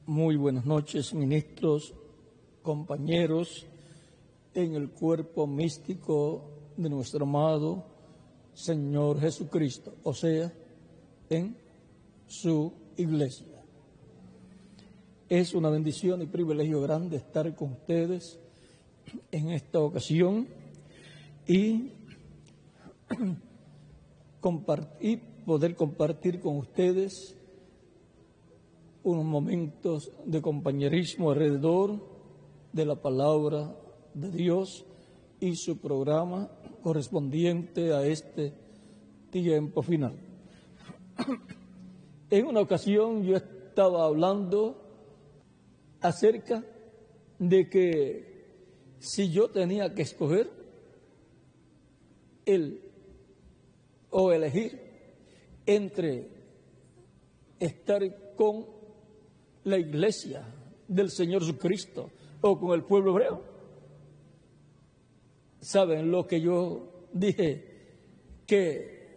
Muy buenas noches, ministros, compañeros, en el cuerpo místico de nuestro amado Señor Jesucristo, o sea, en su iglesia. Es una bendición y privilegio grande estar con ustedes en esta ocasión y poder compartir con ustedes unos momentos de compañerismo alrededor de la palabra de Dios y su programa correspondiente a este tiempo final. En una ocasión yo estaba hablando acerca de que si yo tenía que escoger elegir entre estar con la iglesia del Señor Jesucristo o con el pueblo hebreo. ¿Saben lo que yo dije? Que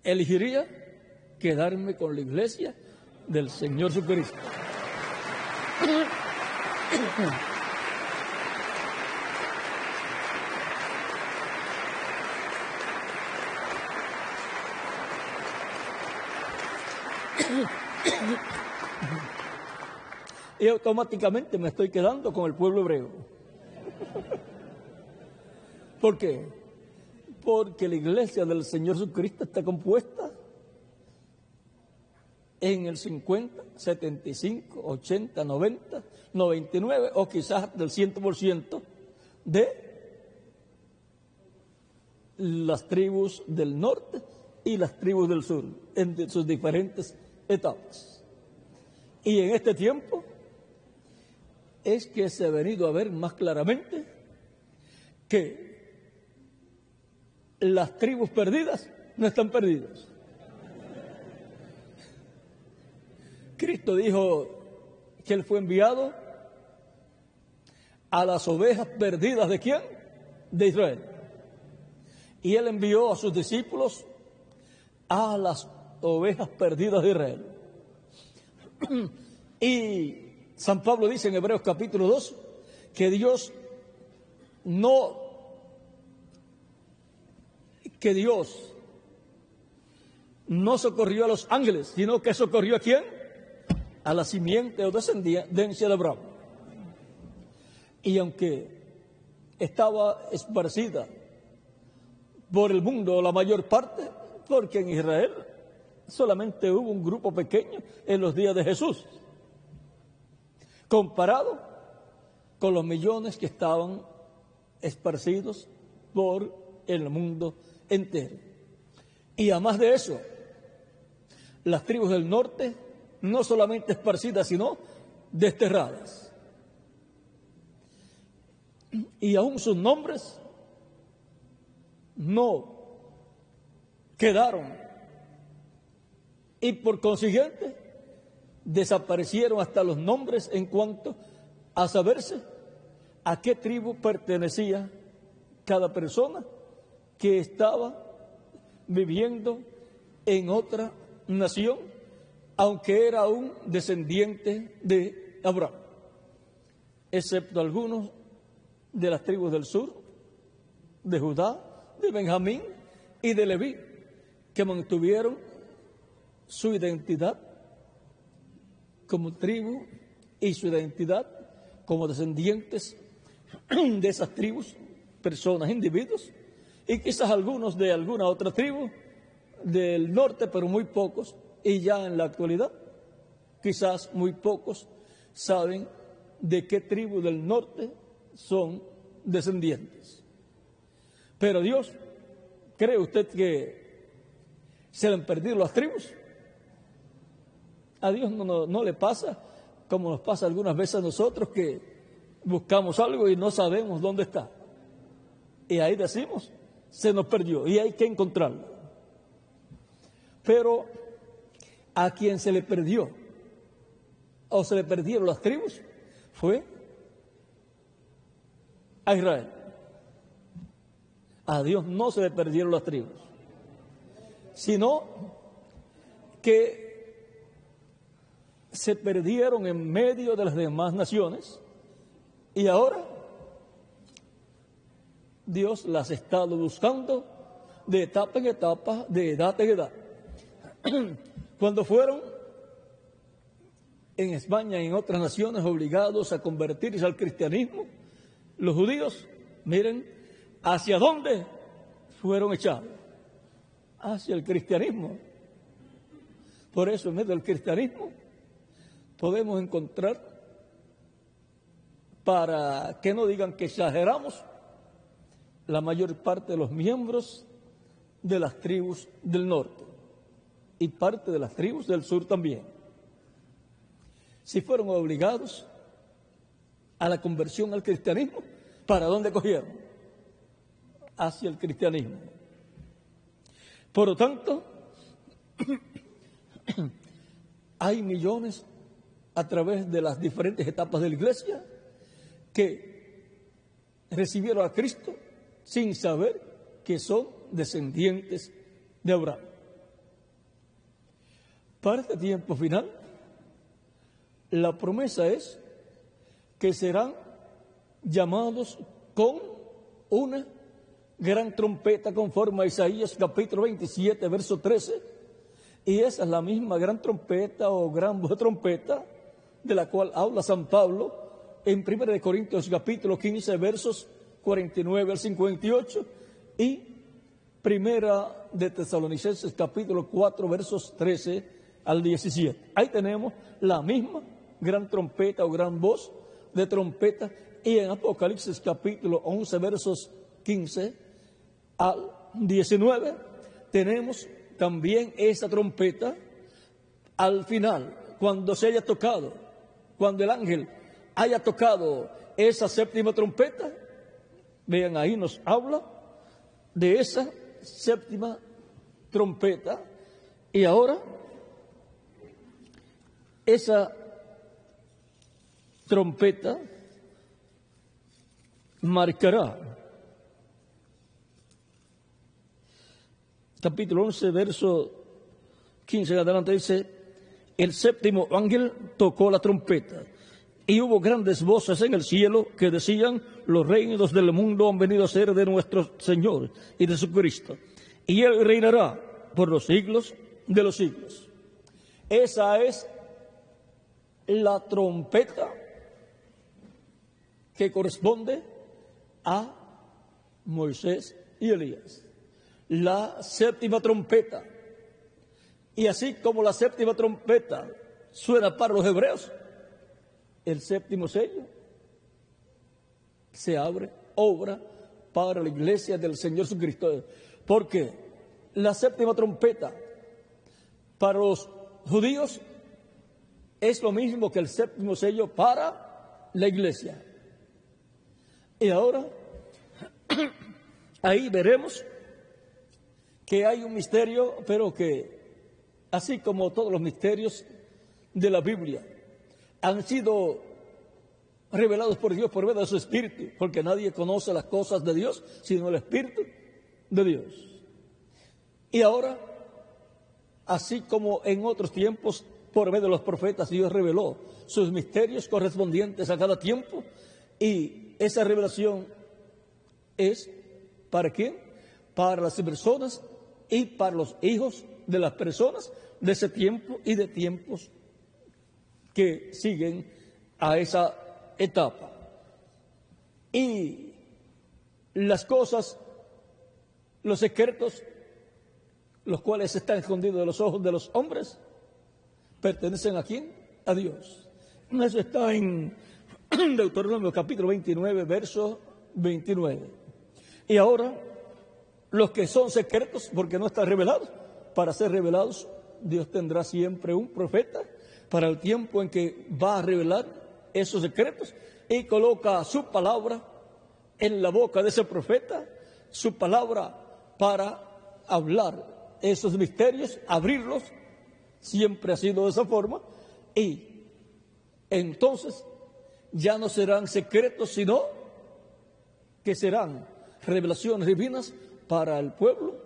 elegiría quedarme con la iglesia del Señor Jesucristo. Y automáticamente me estoy quedando con el pueblo hebreo. ¿Por qué? Porque la iglesia del Señor Jesucristo está compuesta en el 50, 75, 80, 90, 99 o quizás del 100% de las tribus del norte y las tribus del sur, en sus diferentes etapas. Y en este tiempo es que se ha venido a ver más claramente que las tribus perdidas no están perdidas. Cristo dijo que Él fue enviado a las ovejas perdidas ¿de quién? De Israel. Y Él envió a sus discípulos a las ovejas perdidas de Israel. Y San Pablo dice en Hebreos capítulo 2 que Dios no socorrió a los ángeles, sino que socorrió ¿a quién? A la simiente o descendencia de Abraham. Y aunque estaba esparcida por el mundo la mayor parte, porque en Israel solamente hubo un grupo pequeño en los días de Jesús, comparado con los millones que estaban esparcidos por el mundo entero. Y además de eso, las tribus del norte no solamente esparcidas, sino desterradas. Y aún sus nombres no quedaron. Y por consiguiente, desaparecieron hasta los nombres en cuanto a saberse a qué tribu pertenecía cada persona que estaba viviendo en otra nación, aunque era un descendiente de Abraham, excepto algunos de las tribus del sur, de Judá, de Benjamín y de Leví, que mantuvieron su identidad como tribu y su identidad como descendientes de esas tribus, personas, individuos, y quizás algunos de alguna otra tribu del norte, pero muy pocos, y ya en la actualidad quizás muy pocos saben de qué tribu del norte son descendientes. Pero Dios, ¿cree usted que se le han perdido las tribus? A Dios no le pasa como nos pasa algunas veces a nosotros, que buscamos algo y no sabemos dónde está. Y ahí decimos, se nos perdió y hay que encontrarlo. Pero a quien se le perdió o se le perdieron las tribus fue a Israel. A Dios no se le perdieron las tribus, sino que se perdieron en medio de las demás naciones y ahora Dios las ha estado buscando de etapa en etapa, de edad en edad. Cuando fueron en España y en otras naciones obligados a convertirse al cristianismo, los judíos, miren, ¿hacia dónde fueron echados? Hacia el cristianismo. Por eso, en medio del cristianismo, podemos encontrar, para que no digan que exageramos, la mayor parte de los miembros de las tribus del norte y parte de las tribus del sur también. Si fueron obligados a la conversión al cristianismo, ¿para dónde cogieron? Hacia el cristianismo. Por lo tanto, hay millones a través de las diferentes etapas de la iglesia que recibieron a Cristo sin saber que son descendientes de Abraham. Para este tiempo final, la promesa es que serán llamados con una gran trompeta conforme a Isaías capítulo 27, verso 13, y esa es la misma gran trompeta o gran voz de trompeta de la cual habla San Pablo en 1 Corintios capítulo 15, versos 49 al 58 y Primera de Tesalonicenses capítulo 4, versos 13 al 17. Ahí tenemos la misma gran trompeta o gran voz de trompeta, y en Apocalipsis capítulo 11, versos 15 al 19 tenemos también esa trompeta al final, cuando se haya tocado, cuando el ángel haya tocado esa séptima trompeta. Vean, ahí nos habla de esa séptima trompeta, y ahora esa trompeta marcará, capítulo 11, verso 15 en adelante, dice: el séptimo ángel tocó la trompeta, y hubo grandes voces en el cielo que decían: los reinos del mundo han venido a ser de nuestro Señor y de Jesucristo, y Él reinará por los siglos de los siglos. Esa es la trompeta que corresponde a Moisés y Elías. La séptima trompeta. Y así como la séptima trompeta suena para los hebreos, el séptimo sello se abre, obra para la iglesia del Señor Jesucristo. Porque la séptima trompeta para los judíos es lo mismo que el séptimo sello para la iglesia. Y ahora, ahí veremos que hay un misterio, pero que, así como todos los misterios de la Biblia, han sido revelados por Dios por medio de su Espíritu, porque nadie conoce las cosas de Dios sino el Espíritu de Dios. Y ahora, así como en otros tiempos, por medio de los profetas, Dios reveló sus misterios correspondientes a cada tiempo, y esa revelación es ¿para quién? Para las personas y para los hijos de las personas de ese tiempo y de tiempos que siguen a esa etapa. Y las cosas, los secretos, los cuales están escondidos de los ojos de los hombres, pertenecen ¿a quién? A Dios. Eso está en Deuteronomio capítulo 29, verso 29. Y ahora, los que son secretos, porque no están revelados, para ser revelados, Dios tendrá siempre un profeta para el tiempo en que va a revelar esos secretos, y coloca su palabra en la boca de ese profeta, su palabra para hablar esos misterios, abrirlos. Siempre ha sido de esa forma, y entonces ya no serán secretos, sino que serán revelaciones divinas para el pueblo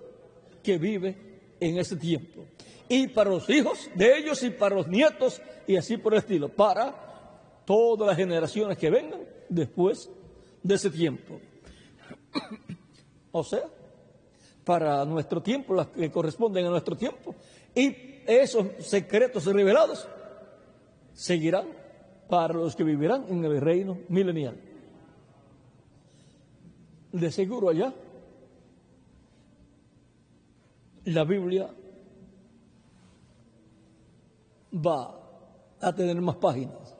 que vive en ese tiempo. y para los hijos de ellos y para los nietos y así por el estilo, para todas las generaciones que vengan después de ese tiempo. O sea, para nuestro tiempo, las que corresponden a nuestro tiempo, y esos secretos revelados seguirán para los que vivirán en el reino milenial. De seguro allá la Biblia va a tener más páginas.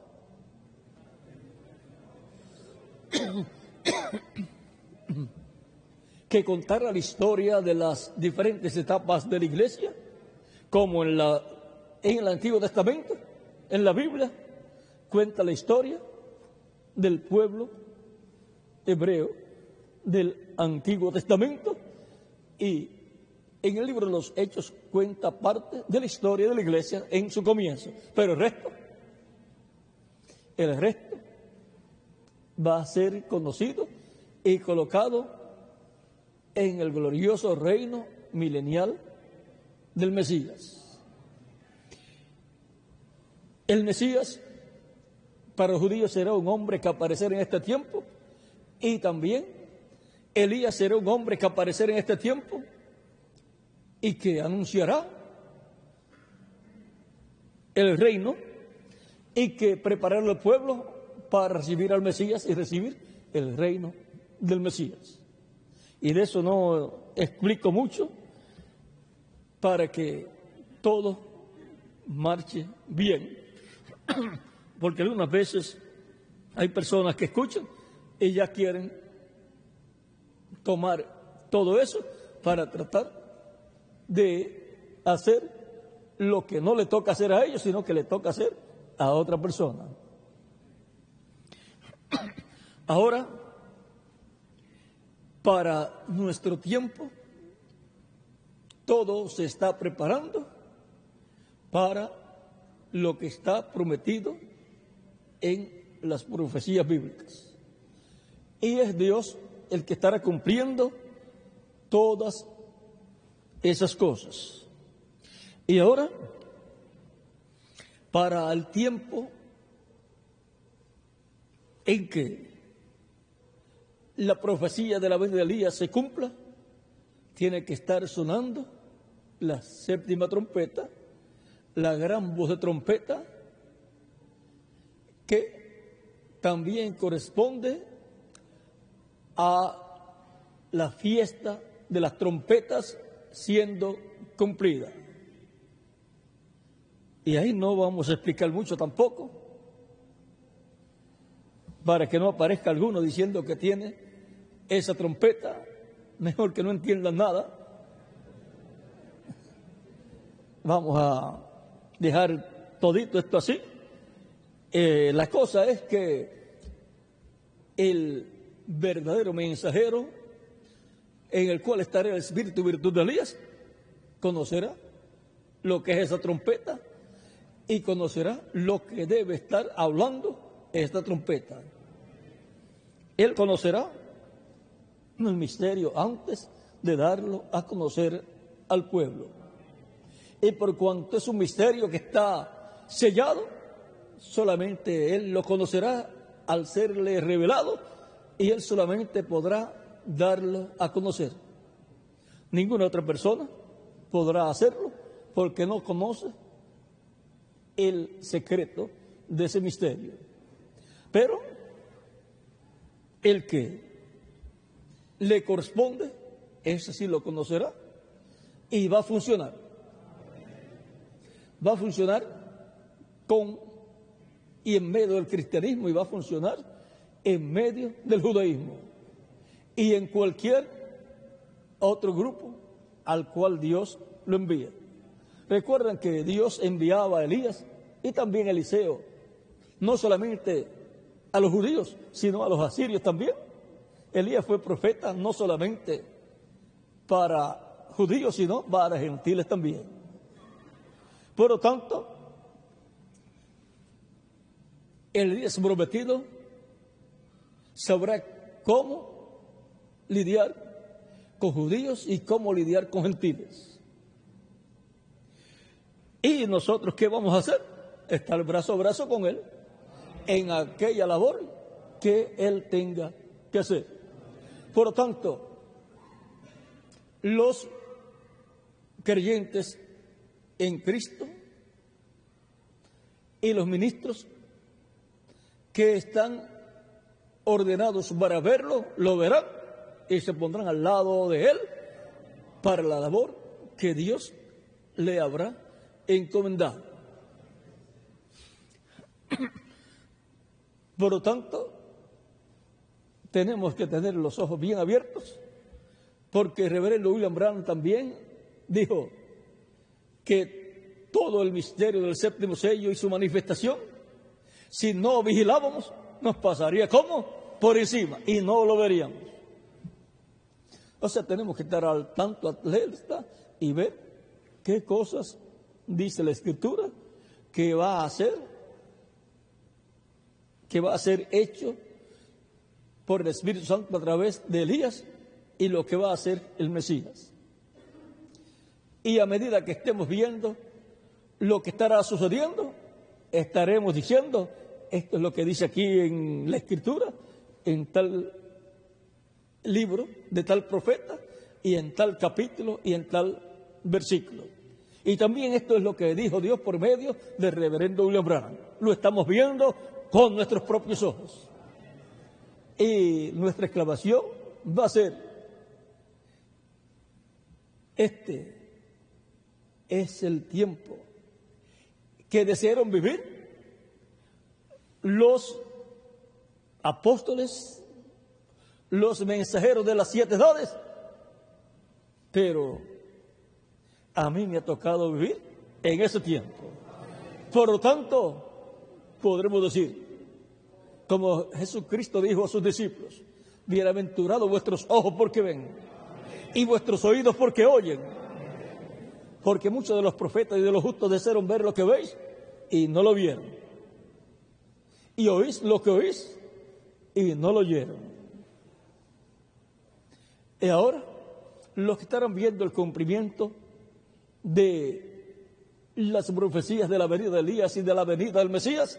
Que contar la historia de las diferentes etapas de la iglesia, como en el Antiguo Testamento, en la Biblia, cuenta la historia del pueblo hebreo del Antiguo Testamento, y en el libro de los Hechos cuenta parte de la historia de la iglesia en su comienzo, pero el resto va a ser conocido y colocado en el glorioso reino milenial del Mesías. El Mesías para los judíos será un hombre que aparecerá en este tiempo, y también Elías será un hombre que aparecerá en este tiempo y que anunciará el reino y que preparará al pueblo para recibir al Mesías y recibir el reino del Mesías. Y de eso no explico mucho para que todo marche bien. Porque algunas veces hay personas que escuchan y ya quieren tomar todo eso para tratar de hacer lo que no le toca hacer a ellos, sino que le toca hacer a otra persona. Ahora, para nuestro tiempo, todo se está preparando para lo que está prometido en las profecías bíblicas. Y es Dios el que estará cumpliendo todas esas cosas. Y ahora, para el tiempo en que la profecía de la venida de Elías se cumpla, tiene que estar sonando la séptima trompeta, la gran voz de trompeta, que también corresponde a la fiesta de las trompetas siendo cumplida. Y ahí no vamos a explicar mucho tampoco, para que no aparezca alguno diciendo que tiene esa trompeta, mejor que no entiendan nada. Vamos a dejar todito esto así. La cosa es que el verdadero mensajero, en el cual estará el espíritu y virtud de Elías, conocerá lo que es esa trompeta y conocerá lo que debe estar hablando esta trompeta. Él conocerá el misterio antes de darlo a conocer al pueblo. Y por cuanto es un misterio que está sellado, solamente él lo conocerá al serle revelado, y él solamente podrá darlo a conocer. Ninguna otra persona podrá hacerlo porque no conoce el secreto de ese misterio. Pero el que le corresponde, ese sí lo conocerá y va a funcionar. Va a funcionar con y en medio del cristianismo, y va a funcionar en medio del judaísmo y en cualquier otro grupo al cual Dios lo envía. Recuerdan que Dios enviaba a Elías y también a Eliseo, no solamente a los judíos, sino a los asirios también. Elías fue profeta no solamente para judíos, sino para gentiles también. Por lo tanto, el Elías prometido sabrá cómo lidiar con judíos y cómo lidiar con gentiles. ¿Y nosotros qué vamos a hacer? Estar brazo a brazo con Él en aquella labor que Él tenga que hacer. Por lo tanto, los creyentes en Cristo y los ministros que están ordenados para verlo, lo verán y se pondrán al lado de Él para la labor que Dios le habrá encomendado. Por lo tanto, tenemos que tener los ojos bien abiertos, porque el reverendo William Branham también dijo que todo el misterio del séptimo sello y su manifestación, si no vigilábamos, nos pasaría como por encima y no lo veríamos. O sea, tenemos que estar al tanto, alerta y ver qué cosas dice la Escritura que va a ser hecho por el Espíritu Santo a través de Elías y lo que va a hacer el Mesías. Y a medida que estemos viendo lo que estará sucediendo, estaremos diciendo, esto es lo que dice aquí en la Escritura, en tal libro de tal profeta y en tal capítulo y en tal versículo. Y también esto es lo que dijo Dios por medio del reverendo William Branham. Lo estamos viendo con nuestros propios ojos. Y nuestra exclamación va a ser: este es el tiempo que desearon vivir los apóstoles, los mensajeros de las 7 edades, pero a mí me ha tocado vivir en ese tiempo. Por lo tanto, podremos decir, como Jesucristo dijo a sus discípulos: bienaventurados vuestros ojos porque ven y vuestros oídos porque oyen, porque muchos de los profetas y de los justos desearon ver lo que veis y no lo vieron, y oís lo que oís y no lo oyeron. Y ahora, los que estarán viendo el cumplimiento de las profecías de la venida de Elías y de la venida del Mesías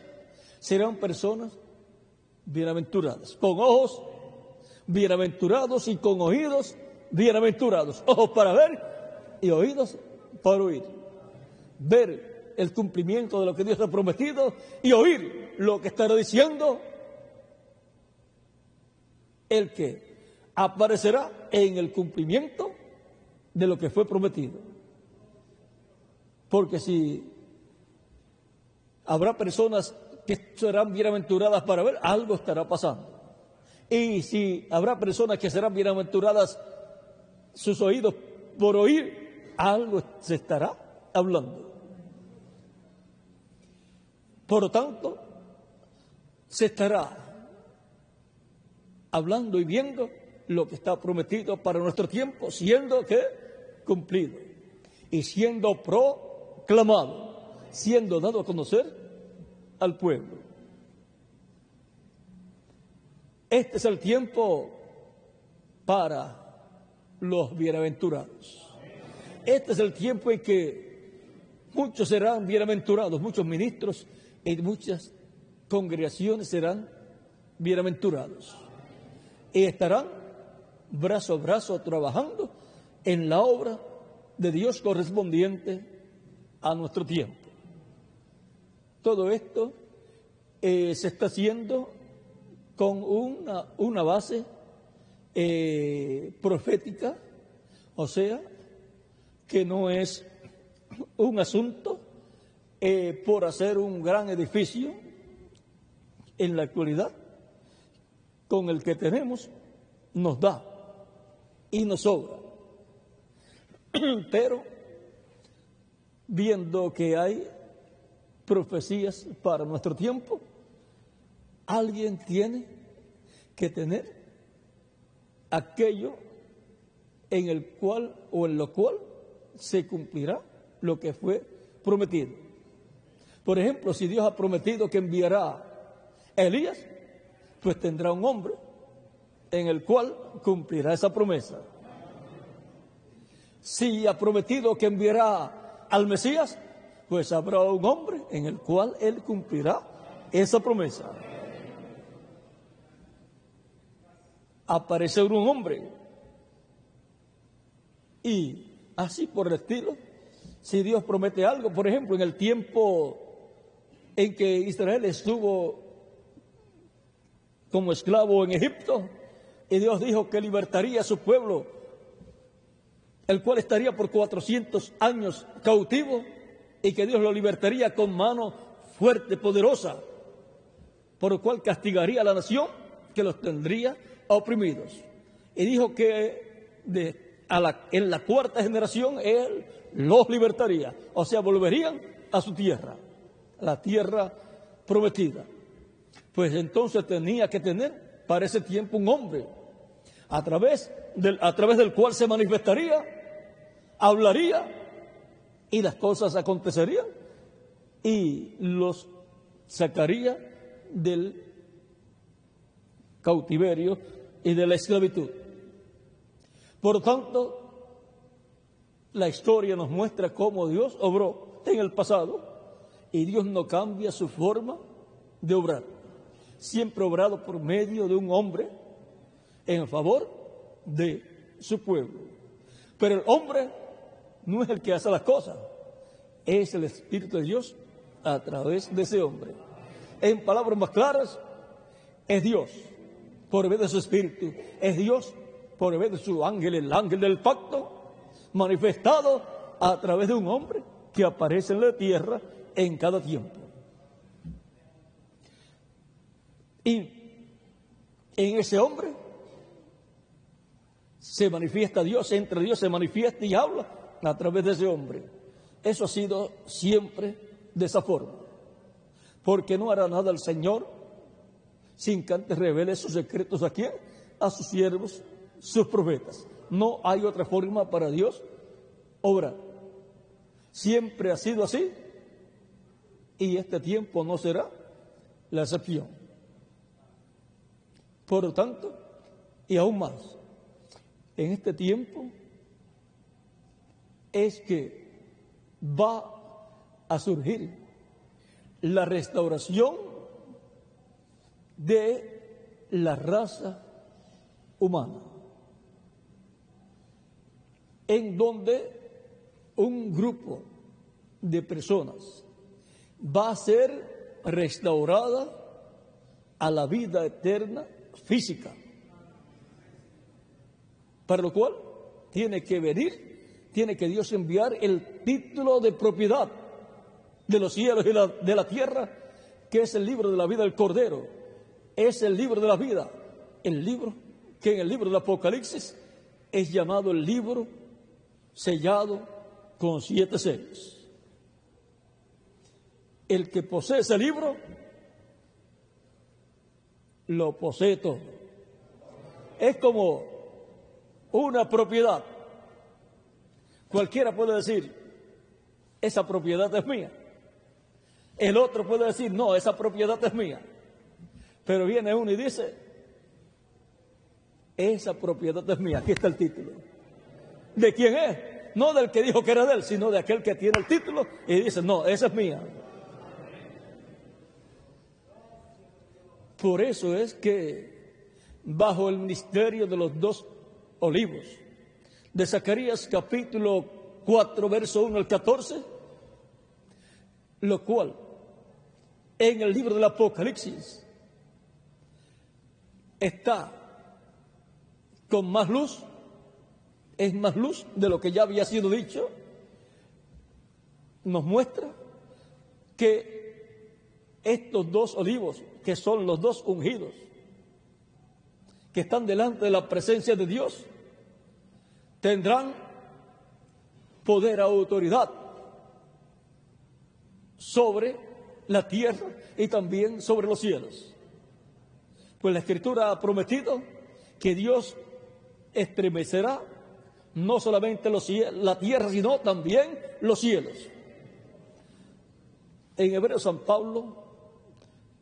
serán personas bienaventuradas, con ojos bienaventurados y con oídos bienaventurados, ojos para ver y oídos para oír, ver el cumplimiento de lo que Dios ha prometido y oír lo que estará diciendo el que aparecerá en el cumplimiento de lo que fue prometido. Porque si habrá personas que serán bienaventuradas para ver, algo estará pasando. Y si habrá personas que serán bienaventuradas sus oídos por oír, algo se estará hablando. Por lo tanto, se estará hablando y viendo lo que está prometido para nuestro tiempo, siendo que cumplido y siendo proclamado, siendo dado a conocer al pueblo. Este es el tiempo para los bienaventurados. Este es el tiempo en que muchos serán bienaventurados, muchos ministros y muchas congregaciones serán bienaventurados y estarán brazo a brazo trabajando en la obra de Dios correspondiente a nuestro tiempo. Todo esto se está haciendo con una base profética, o sea, que no es un asunto por hacer un gran edificio en la actualidad. Con el que tenemos nos da y nos sobra. Pero viendo que hay profecías para nuestro tiempo, alguien tiene que tener aquello en el cual o en lo cual se cumplirá lo que fue prometido. Por ejemplo, si Dios ha prometido que enviará a Elías, pues tendrá un hombre en el cual cumplirá esa promesa. Si ha prometido que enviará al Mesías, pues habrá un hombre en el cual Él cumplirá esa promesa. Aparecer un hombre. Y así por el estilo, si Dios promete algo, por ejemplo, en el tiempo en que Israel estuvo como esclavo en Egipto, y Dios dijo que libertaría a su pueblo, el cual estaría por 400 años cautivo, y que Dios lo libertaría con mano fuerte, poderosa, por lo cual castigaría a la nación que los tendría oprimidos. Y dijo que en la cuarta generación Él los libertaría, o sea, volverían a su tierra, la tierra prometida. Pues entonces tenía que tener para ese tiempo un hombre, a través del cual se manifestaría, hablaría, y las cosas acontecerían, y los sacaría del cautiverio y de la esclavitud. Por lo tanto, la historia nos muestra cómo Dios obró en el pasado, y Dios no cambia su forma de obrar. Siempre obrado por medio de un hombre en favor de su pueblo. Pero el hombre no es el que hace las cosas, es el Espíritu de Dios a través de ese hombre. En palabras más claras, es Dios por medio de su Espíritu, es Dios por medio de su ángel, el ángel del pacto, manifestado a través de un hombre que aparece en la tierra en cada tiempo. Y en ese hombre se manifiesta Dios, entre Dios se manifiesta y habla a través de ese hombre. Eso ha sido siempre de esa forma, porque no hará nada el Señor sin que antes revele sus secretos a quién, a sus siervos, sus profetas. No hay otra forma para Dios obrar. Siempre ha sido así, y este tiempo no será la excepción. Por lo tanto, y aún más, en este tiempo es que va a surgir la restauración de la raza humana, en donde un grupo de personas va a ser restaurada a la vida eterna física, para lo cual tiene que Dios enviar el título de propiedad de los cielos y de la tierra, que es el libro de la vida del Cordero, es el libro de la vida, el libro que en el libro del Apocalipsis es llamado el libro sellado con 7 sellos. El que posee ese libro lo posee todo. Es como una propiedad. Cualquiera puede decir, esa propiedad es mía. El otro puede decir, no, esa propiedad es mía. Pero viene uno y dice, esa propiedad es mía. Aquí está el título. ¿De quién es? No del que dijo que era de él, sino de aquel que tiene el título y dice, no, esa es mía. Por eso es que bajo el ministerio de los 2 olivos, de Zacarías capítulo 4, verso 1 al 14, lo cual en el libro del Apocalipsis está con más luz, es más luz de lo que ya había sido dicho, nos muestra que estos 2 olivos, que son los 2 ungidos, que están delante de la presencia de Dios, tendrán poder, autoridad sobre la tierra y también sobre los cielos. Pues la Escritura ha prometido que Dios estremecerá no solamente la tierra, sino también los cielos. En Hebreos San Pablo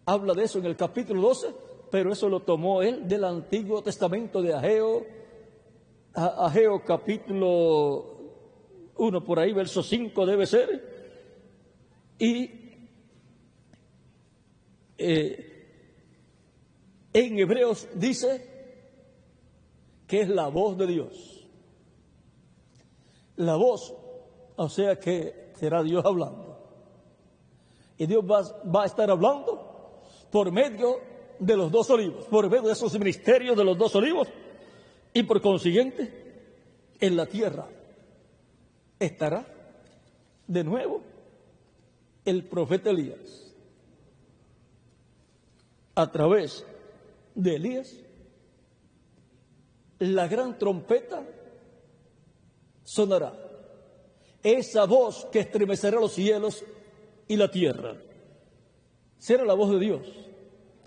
habla de eso en el capítulo 12, pero eso lo tomó él del Antiguo Testamento de Ageo, Ageo capítulo 1, por ahí, verso 5 debe ser, Y en Hebreos dice que es la voz de Dios. La voz, o sea que será Dios hablando. Y Dios va a estar hablando por medio de los dos olivos, por medio de esos ministerios de los dos olivos. Y por consiguiente, en la tierra estará de nuevo el profeta Elías. A través de Elías, la gran trompeta sonará. Esa voz que estremecerá los cielos y la tierra será la voz de Dios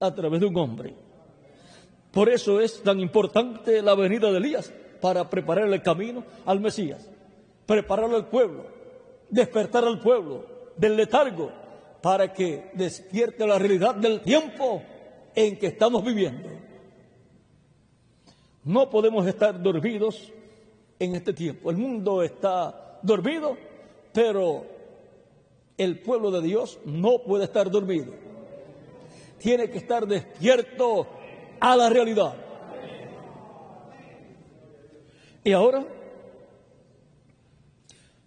a través de un hombre. Por eso es tan importante la venida de Elías, para preparar el camino al Mesías, preparar al pueblo, despertar al pueblo del letargo, para que despierte la realidad del tiempo en que estamos viviendo. No podemos estar dormidos en este tiempo. El mundo está dormido, pero el pueblo de Dios no puede estar dormido. Tiene que estar despierto a la realidad. Y ahora,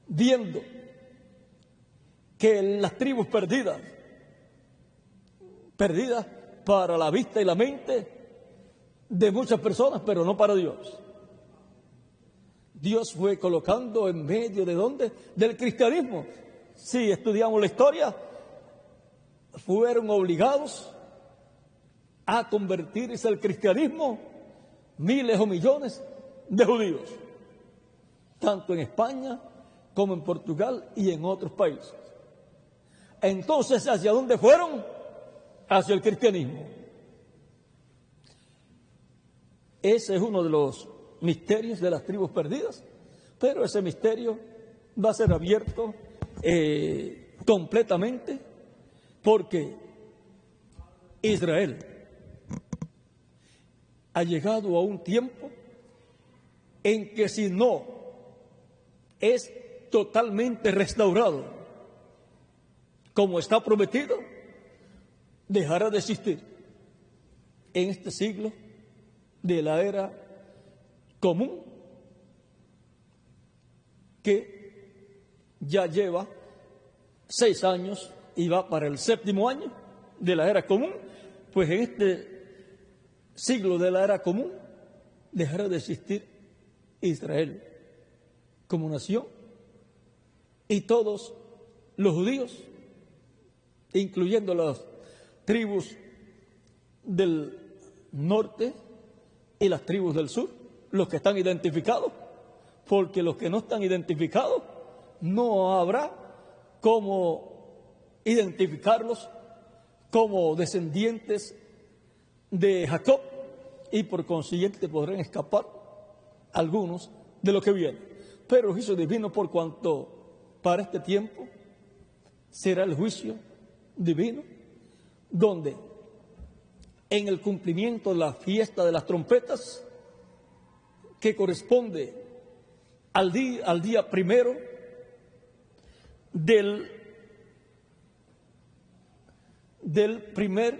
viendo que las tribus perdidas para la vista y la mente de muchas personas, pero no para Dios. Dios fue colocando en medio de ¿dónde? Del cristianismo. Si estudiamos la historia, fueron obligados a convertirse al cristianismo miles o millones de judíos, tanto en España como en Portugal y en otros países. Entonces, ¿hacia dónde fueron? Hacia el cristianismo. Ese es uno de los misterios de las tribus perdidas, pero ese misterio va a ser abierto completamente, porque Israel ha llegado a un tiempo en que, si no es totalmente restaurado como está prometido, dejará de existir en este siglo de la era común, que ya lleva 6 años y va para el 7º año de la era común. Pues en este siglo de la era común dejará de existir Israel como nación, y todos los judíos, incluyendo las tribus del norte y las tribus del sur, los que están identificados, porque los que no están identificados no habrá cómo identificarlos como descendientes de Jacob, y por consiguiente podrán escapar algunos de lo que viene. Pero el juicio divino, por cuanto para este tiempo será el juicio divino, donde en el cumplimiento de la fiesta de las trompetas, que corresponde al día primero del primer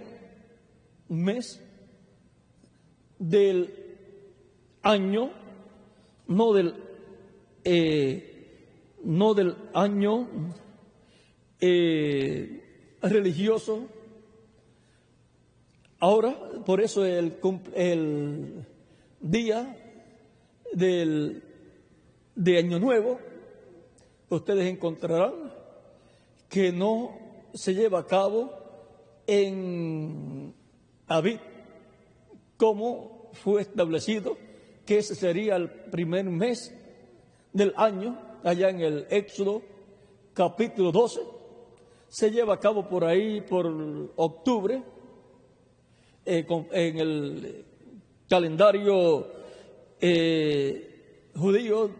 mes del año, no del año religioso. Ahora, por eso el día de Año Nuevo, ustedes encontrarán que no se lleva a cabo en Abib, como fue establecido, que ese sería el primer mes del año. Allá en el Éxodo capítulo 12, se lleva a cabo por ahí, por octubre, en el calendario judío,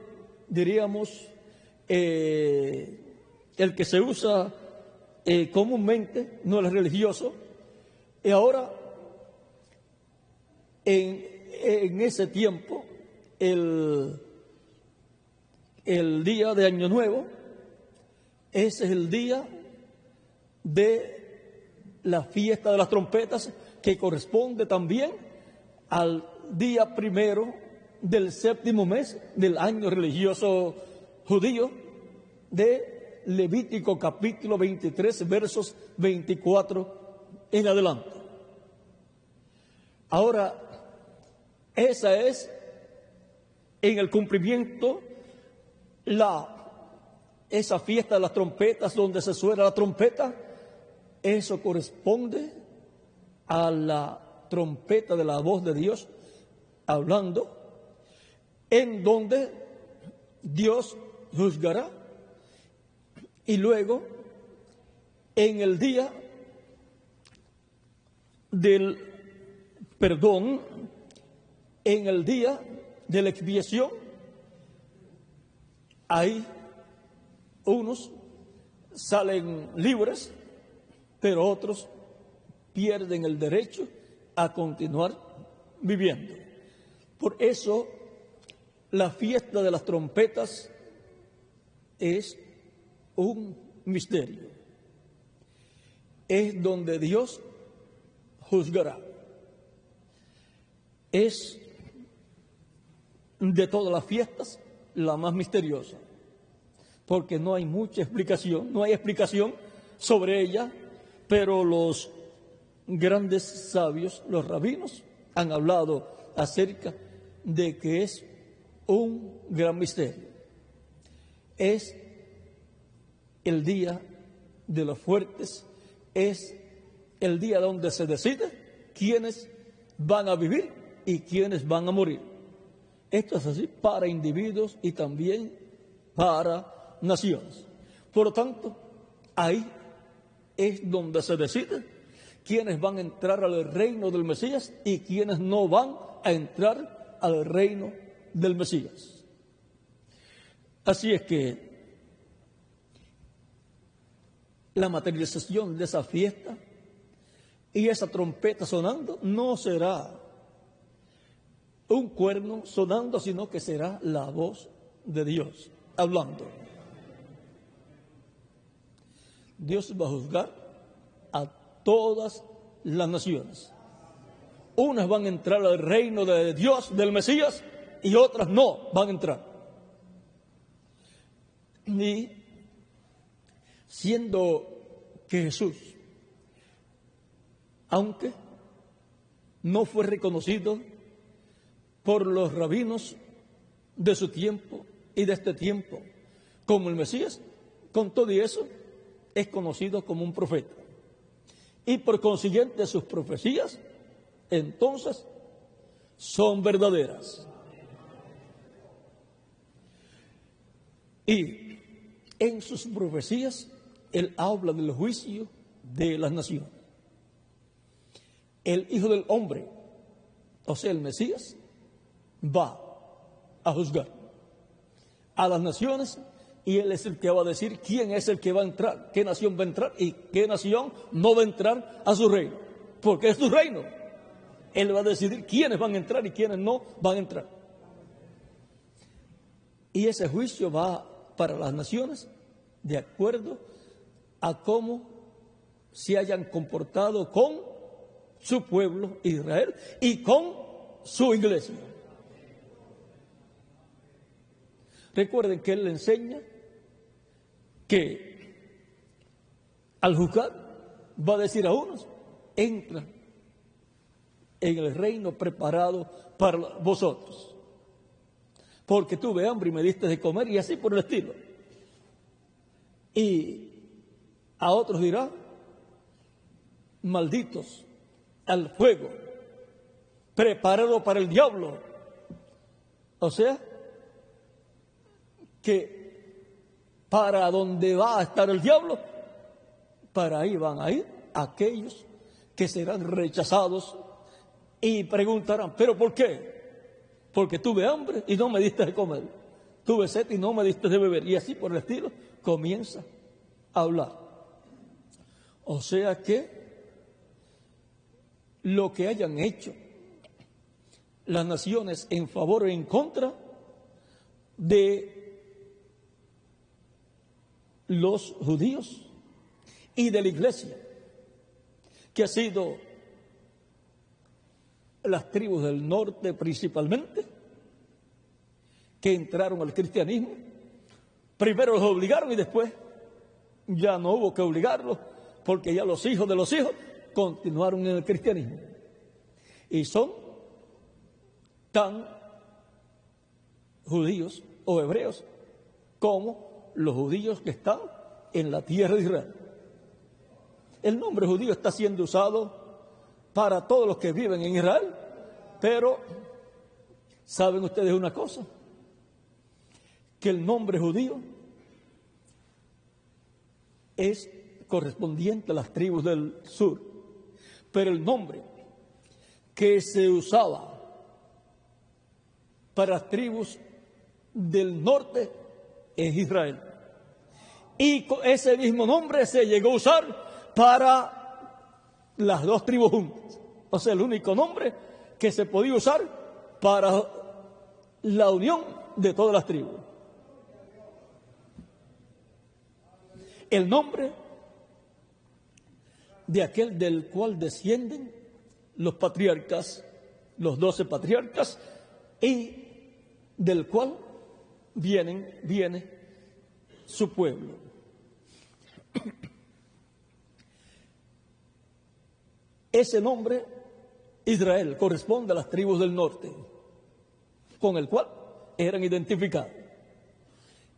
diríamos, el que se usa comúnmente, no el religioso. Y ahora, en ese tiempo, el día de Año Nuevo, ese es el día de la fiesta de las trompetas, que corresponde también al día primero del séptimo mes del año religioso judío, de Levítico capítulo 23, versos 24 en adelante. Ahora, esa es en el cumplimiento esa fiesta de las trompetas, donde se suena la trompeta. Eso corresponde a la trompeta de la voz de Dios hablando, en donde Dios juzgará. Y luego, en el día del perdón, en el día de la expiación, hay unos salen libres, pero otros pierden el derecho a continuar viviendo. Por eso, la fiesta de las trompetas es un misterio. Es donde Dios juzgará. Es de todas las fiestas la más misteriosa, porque no hay mucha explicación, no hay explicación sobre ella, pero los grandes sabios, los rabinos, han hablado acerca de que es un gran misterio. Es el día de los fuertes, es el día donde se decide quiénes van a vivir y quiénes van a morir. Esto es así para individuos y también para naciones. Por lo tanto, ahí es donde se decide quiénes van a entrar al reino del Mesías y quiénes no van a entrar al reino del Mesías. Así es que la materialización de esa fiesta y esa trompeta sonando no será un cuerno sonando, sino que será la voz de Dios hablando. Dios va a juzgar a todas las naciones. Unas van a entrar al reino de Dios, del Mesías, y otras no van a entrar. Y siendo que Jesús, aunque no fue reconocido por los rabinos de su tiempo y de este tiempo como el Mesías, con todo y eso es conocido como un profeta. Y por consiguiente sus profecías entonces son verdaderas. Y en sus profecías él habla del juicio de las naciones. El Hijo del Hombre, o sea, el Mesías, va a juzgar a las naciones, y él es el que va a decir quién es el que va a entrar, qué nación va a entrar y qué nación no va a entrar a su reino, porque es su reino. Él va a decidir quiénes van a entrar y quiénes no van a entrar. Y ese juicio va para las naciones de acuerdo a cómo se hayan comportado con su pueblo Israel y con su iglesia. Recuerden que él le enseña que al juzgar va a decir a unos: entra en el reino preparado para vosotros, porque tuve hambre y me diste de comer, y así por el estilo. Y a otros dirá: malditos al fuego preparado para el diablo. O sea, que para donde va a estar el diablo, para ahí van a ir aquellos que serán rechazados y preguntarán: ¿pero por qué? Porque tuve hambre y no me diste de comer, tuve sed y no me diste de beber, y así por el estilo comienza a hablar. O sea que lo que hayan hecho las naciones en favor o en contra de los judíos y de la iglesia, que ha sido las tribus del norte principalmente, que entraron al cristianismo. Primero los obligaron y después ya no hubo que obligarlos, porque ya los hijos de los hijos continuaron en el cristianismo. Y son tan judíos o hebreos como los judíos que están en la tierra de Israel. El nombre judío está siendo usado para todos los que viven en Israel, pero ¿saben ustedes una cosa? Que el nombre judío es correspondiente a las tribus del sur, pero el nombre que se usaba para las tribus del norte es Israel. Y ese mismo nombre se llegó a usar para las dos tribus juntas. O sea, el único nombre que se podía usar para la unión de todas las tribus. El nombre de aquel del cual descienden los patriarcas, los 12 patriarcas, y del cual viene su pueblo. Ese nombre, Israel, corresponde a las tribus del norte, con el cual eran identificados.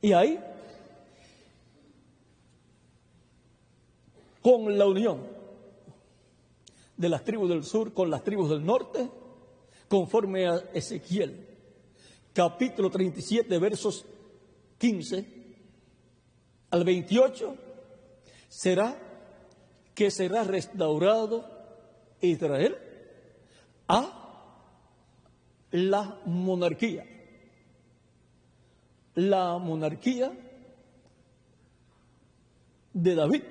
Y ahí, con la unión de las tribus del sur con las tribus del norte, conforme a Ezequiel, capítulo 37, versos 15 al 28, será restaurado Israel a la monarquía. La monarquía de David,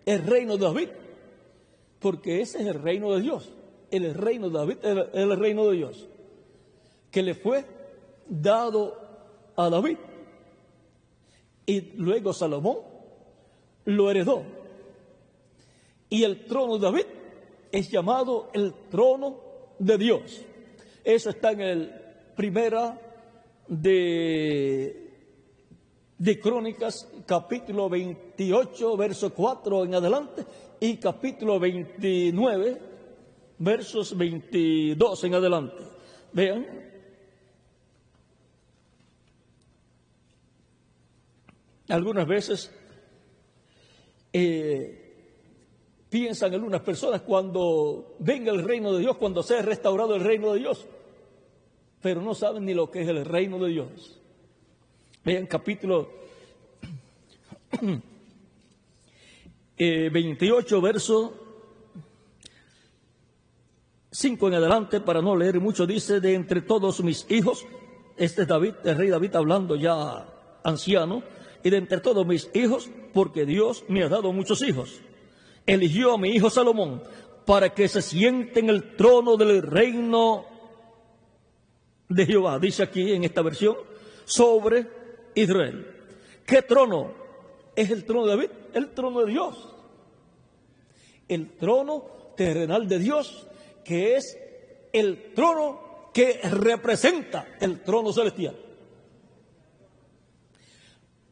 el reino de David, porque ese es el reino de Dios. El reino de David es el reino de Dios, que le fue dado a David. Y luego Salomón lo heredó. Y el trono de David es llamado el trono de Dios. Eso está en el primera de Crónicas, capítulo 28, verso 4 en adelante, y capítulo 29, versos 22 en adelante. Vean. Algunas veces piensan algunas personas cuando venga el reino de Dios, cuando sea restaurado el reino de Dios, pero no saben ni lo que es el reino de Dios. Vean capítulo 28, verso 5 en adelante, para no leer mucho, dice: de entre todos mis hijos, este es David, el rey David hablando ya anciano, y de entre todos mis hijos, porque Dios me ha dado muchos hijos, eligió a mi hijo Salomón para que se siente en el trono del reino de Jehová, dice aquí en esta versión, sobre Israel. ¿Qué trono? Es el trono de David, el trono de Dios, el trono terrenal de Dios, que es el trono que representa el trono celestial.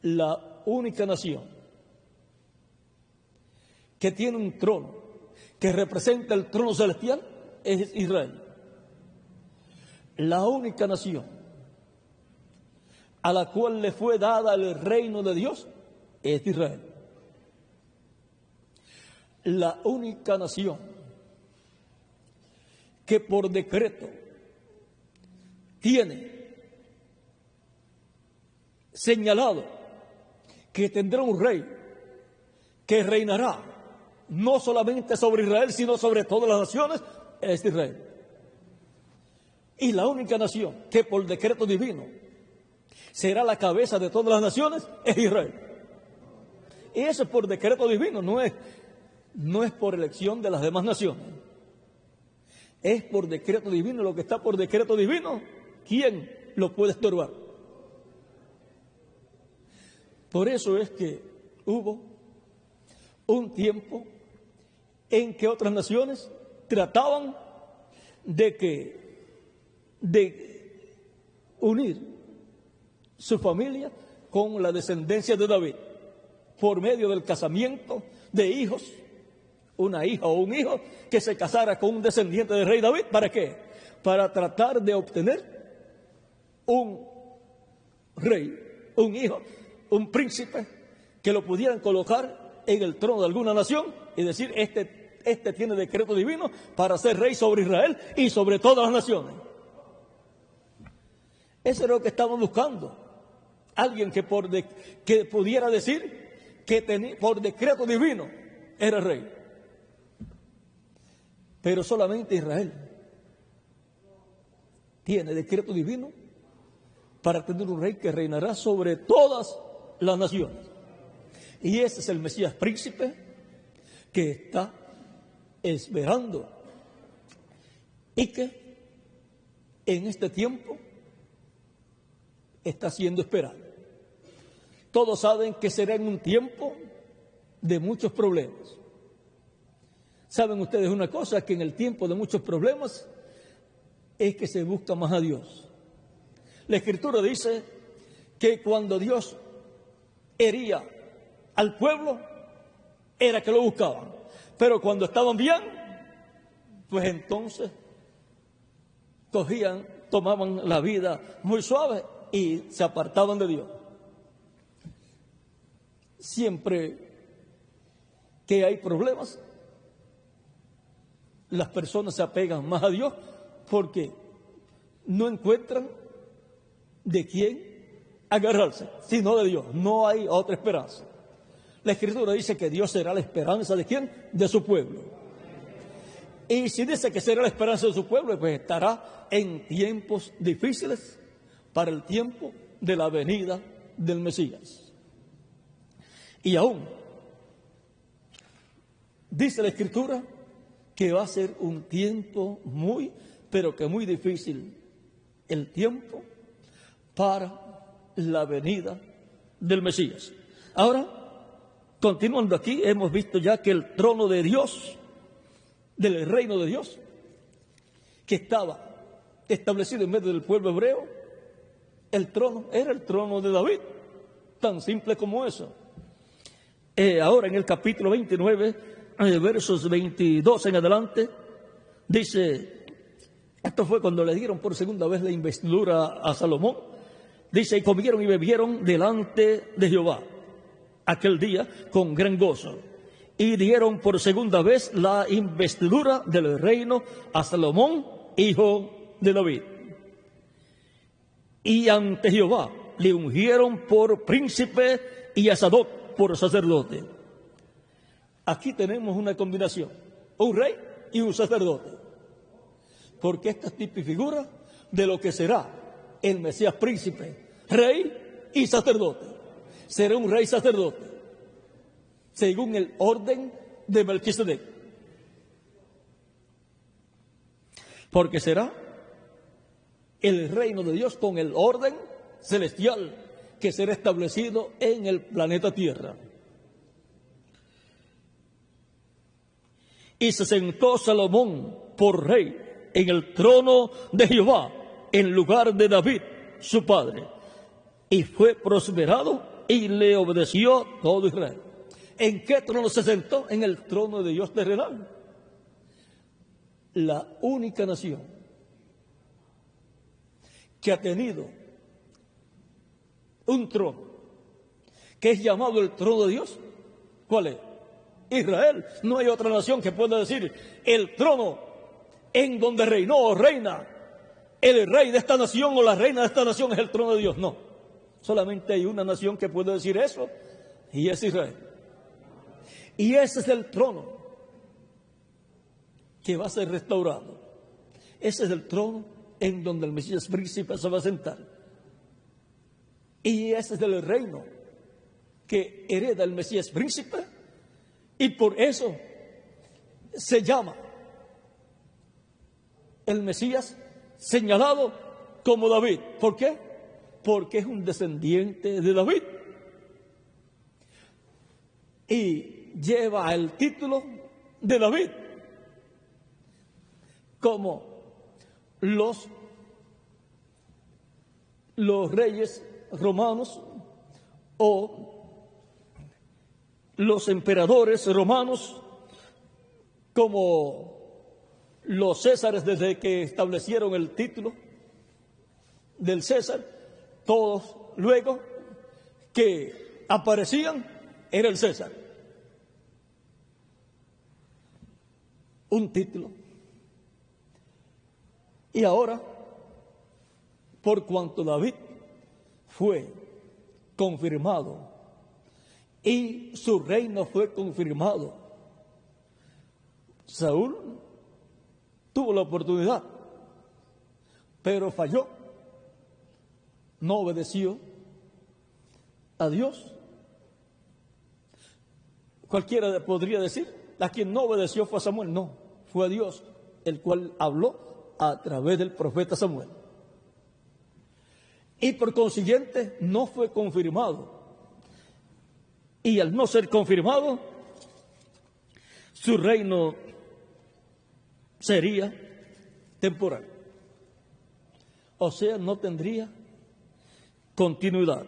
La única nación que tiene un trono que representa el trono celestial es Israel. La única nación a la cual le fue dada el reino de Dios es Israel. La única nación que por decreto tiene señalado que tendrá un rey que reinará no solamente sobre Israel, sino sobre todas las naciones, es Israel. Y la única nación que por decreto divino será la cabeza de todas las naciones es Israel. Y eso es por decreto divino, no es por elección de las demás naciones. Es por decreto divino. Lo que está por decreto divino, ¿quién lo puede estorbar? Por eso es que hubo un tiempo en que otras naciones trataban de unir su familia con la descendencia de David por medio del casamiento de hijos, una hija o un hijo que se casara con un descendiente del rey David. ¿Para qué? Para tratar de obtener un rey, un hijo, un príncipe que lo pudieran colocar en el trono de alguna nación y decir, este tiene decreto divino para ser rey sobre Israel y sobre todas las naciones. Eso es lo que estaban buscando. Alguien que pudiera decir que por decreto divino era rey. Pero solamente Israel tiene decreto divino para tener un rey que reinará sobre todas las naciones. Y ese es el Mesías príncipe que está esperando y que en este tiempo está siendo esperado. Todos saben que será en un tiempo de muchos problemas. ¿Saben ustedes una cosa? Que en el tiempo de muchos problemas es que se busca más a Dios. La Escritura dice que cuando Dios hería al pueblo, era que lo buscaban. Pero cuando estaban bien, pues entonces tomaban la vida muy suave y se apartaban de Dios. Siempre que hay problemas, las personas se apegan más a Dios porque no encuentran de quién agarrarse, sino de Dios. No hay otra esperanza. La Escritura dice que Dios será la esperanza de ¿quién? De su pueblo. Y si dice que será la esperanza de su pueblo, pues estará en tiempos difíciles para el tiempo de la venida del Mesías. Y aún dice la Escritura que va a ser un tiempo pero que muy difícil, el tiempo para la venida del Mesías. Ahora, continuando aquí, hemos visto ya que el trono de Dios, del reino de Dios, que estaba establecido en medio del pueblo hebreo, el trono era el trono de David, tan simple como eso. Ahora en el capítulo 29, versos 22 en adelante, dice, esto fue cuando le dieron por segunda vez la investidura a Salomón, dice, y comieron y bebieron delante de Jehová aquel día con gran gozo, y dieron por segunda vez la investidura del reino a Salomón, hijo de David. Y ante Jehová le ungieron por príncipe y a Sadoc por sacerdote. Aquí tenemos una combinación, un rey y un sacerdote, porque esta es tipificación de lo que será el Mesías príncipe, rey y sacerdote. Será un rey sacerdote, según el orden de Melquisedec, porque será el reino de Dios con el orden celestial que será establecido en el planeta Tierra. Y se sentó Salomón por rey en el trono de Jehová, en lugar de David, su padre, y fue prosperado y le obedeció todo Israel. ¿En qué trono se sentó? En el trono de Dios terrenal. La única nación que ha tenido un trono que es llamado el trono de Dios, ¿cuál es? Israel. No hay otra nación que pueda decir el trono en donde reinó o reina el rey de esta nación o la reina de esta nación es el trono de Dios. No, solamente hay una nación que puede decir eso y es Israel. Y ese es el trono que va a ser restaurado. Ese es el trono en donde el Mesías príncipe se va a sentar. Y ese es el reino que hereda el Mesías príncipe, y por eso se llama el Mesías señalado como David. ¿Por qué? Porque es un descendiente de David. Y lleva el título de David, como los reyes romanos o los emperadores romanos, como los Césares desde que establecieron el título del César, todos luego que aparecían era el César. Un título. Y ahora, por cuanto David fue confirmado y su reino fue confirmado, Saúl tuvo la oportunidad, pero falló, no obedeció a Dios. Cualquiera podría decir, a quien no obedeció fue a Samuel. No, fue a Dios, el cual habló a través del profeta Samuel. Y por consiguiente no fue confirmado. Y al no ser confirmado, su reino sería temporal. O sea, no tendría continuidad.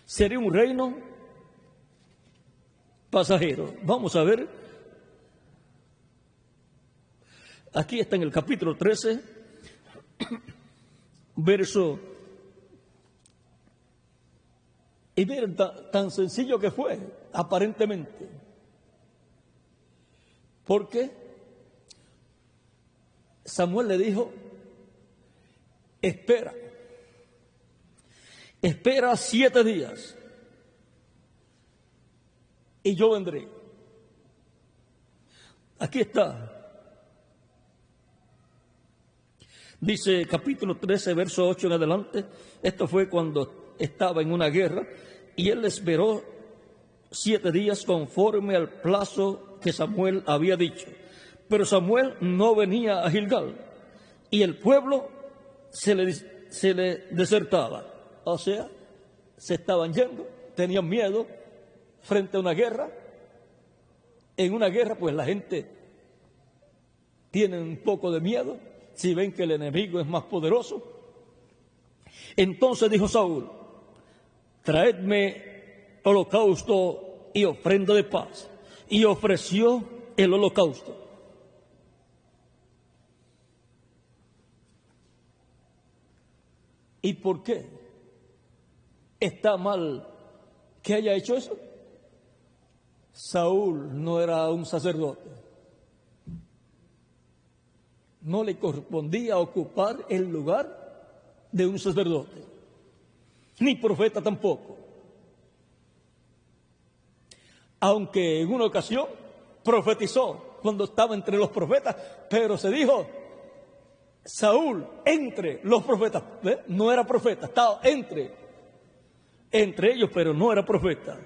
Sería un reino pasajero. Vamos a ver. Aquí está en el capítulo 13, verso. Y miren tan sencillo que fue, aparentemente. Porque Samuel le dijo, espera 7 días y yo vendré. Aquí está. Dice capítulo 13, verso 8 en adelante. Esto fue cuando estaba en una guerra y él esperó 7 días conforme al plazo que Samuel había dicho. Pero Samuel no venía a Gilgal y el pueblo se le desertaba. O sea, se estaban yendo, tenían miedo frente a una guerra. En una guerra, pues la gente tiene un poco de miedo si ven que el enemigo es más poderoso. Entonces dijo Saúl, traedme holocausto y ofrenda de paz. Y ofreció el holocausto. ¿Y por qué está mal que haya hecho eso? Saúl no era un sacerdote. No le correspondía ocupar el lugar de un sacerdote, ni profeta tampoco. Aunque en una ocasión profetizó cuando estaba entre los profetas, pero se dijo, Saúl entre los profetas. ¿Ve? No era profeta, estaba entre ellos, pero no era profeta.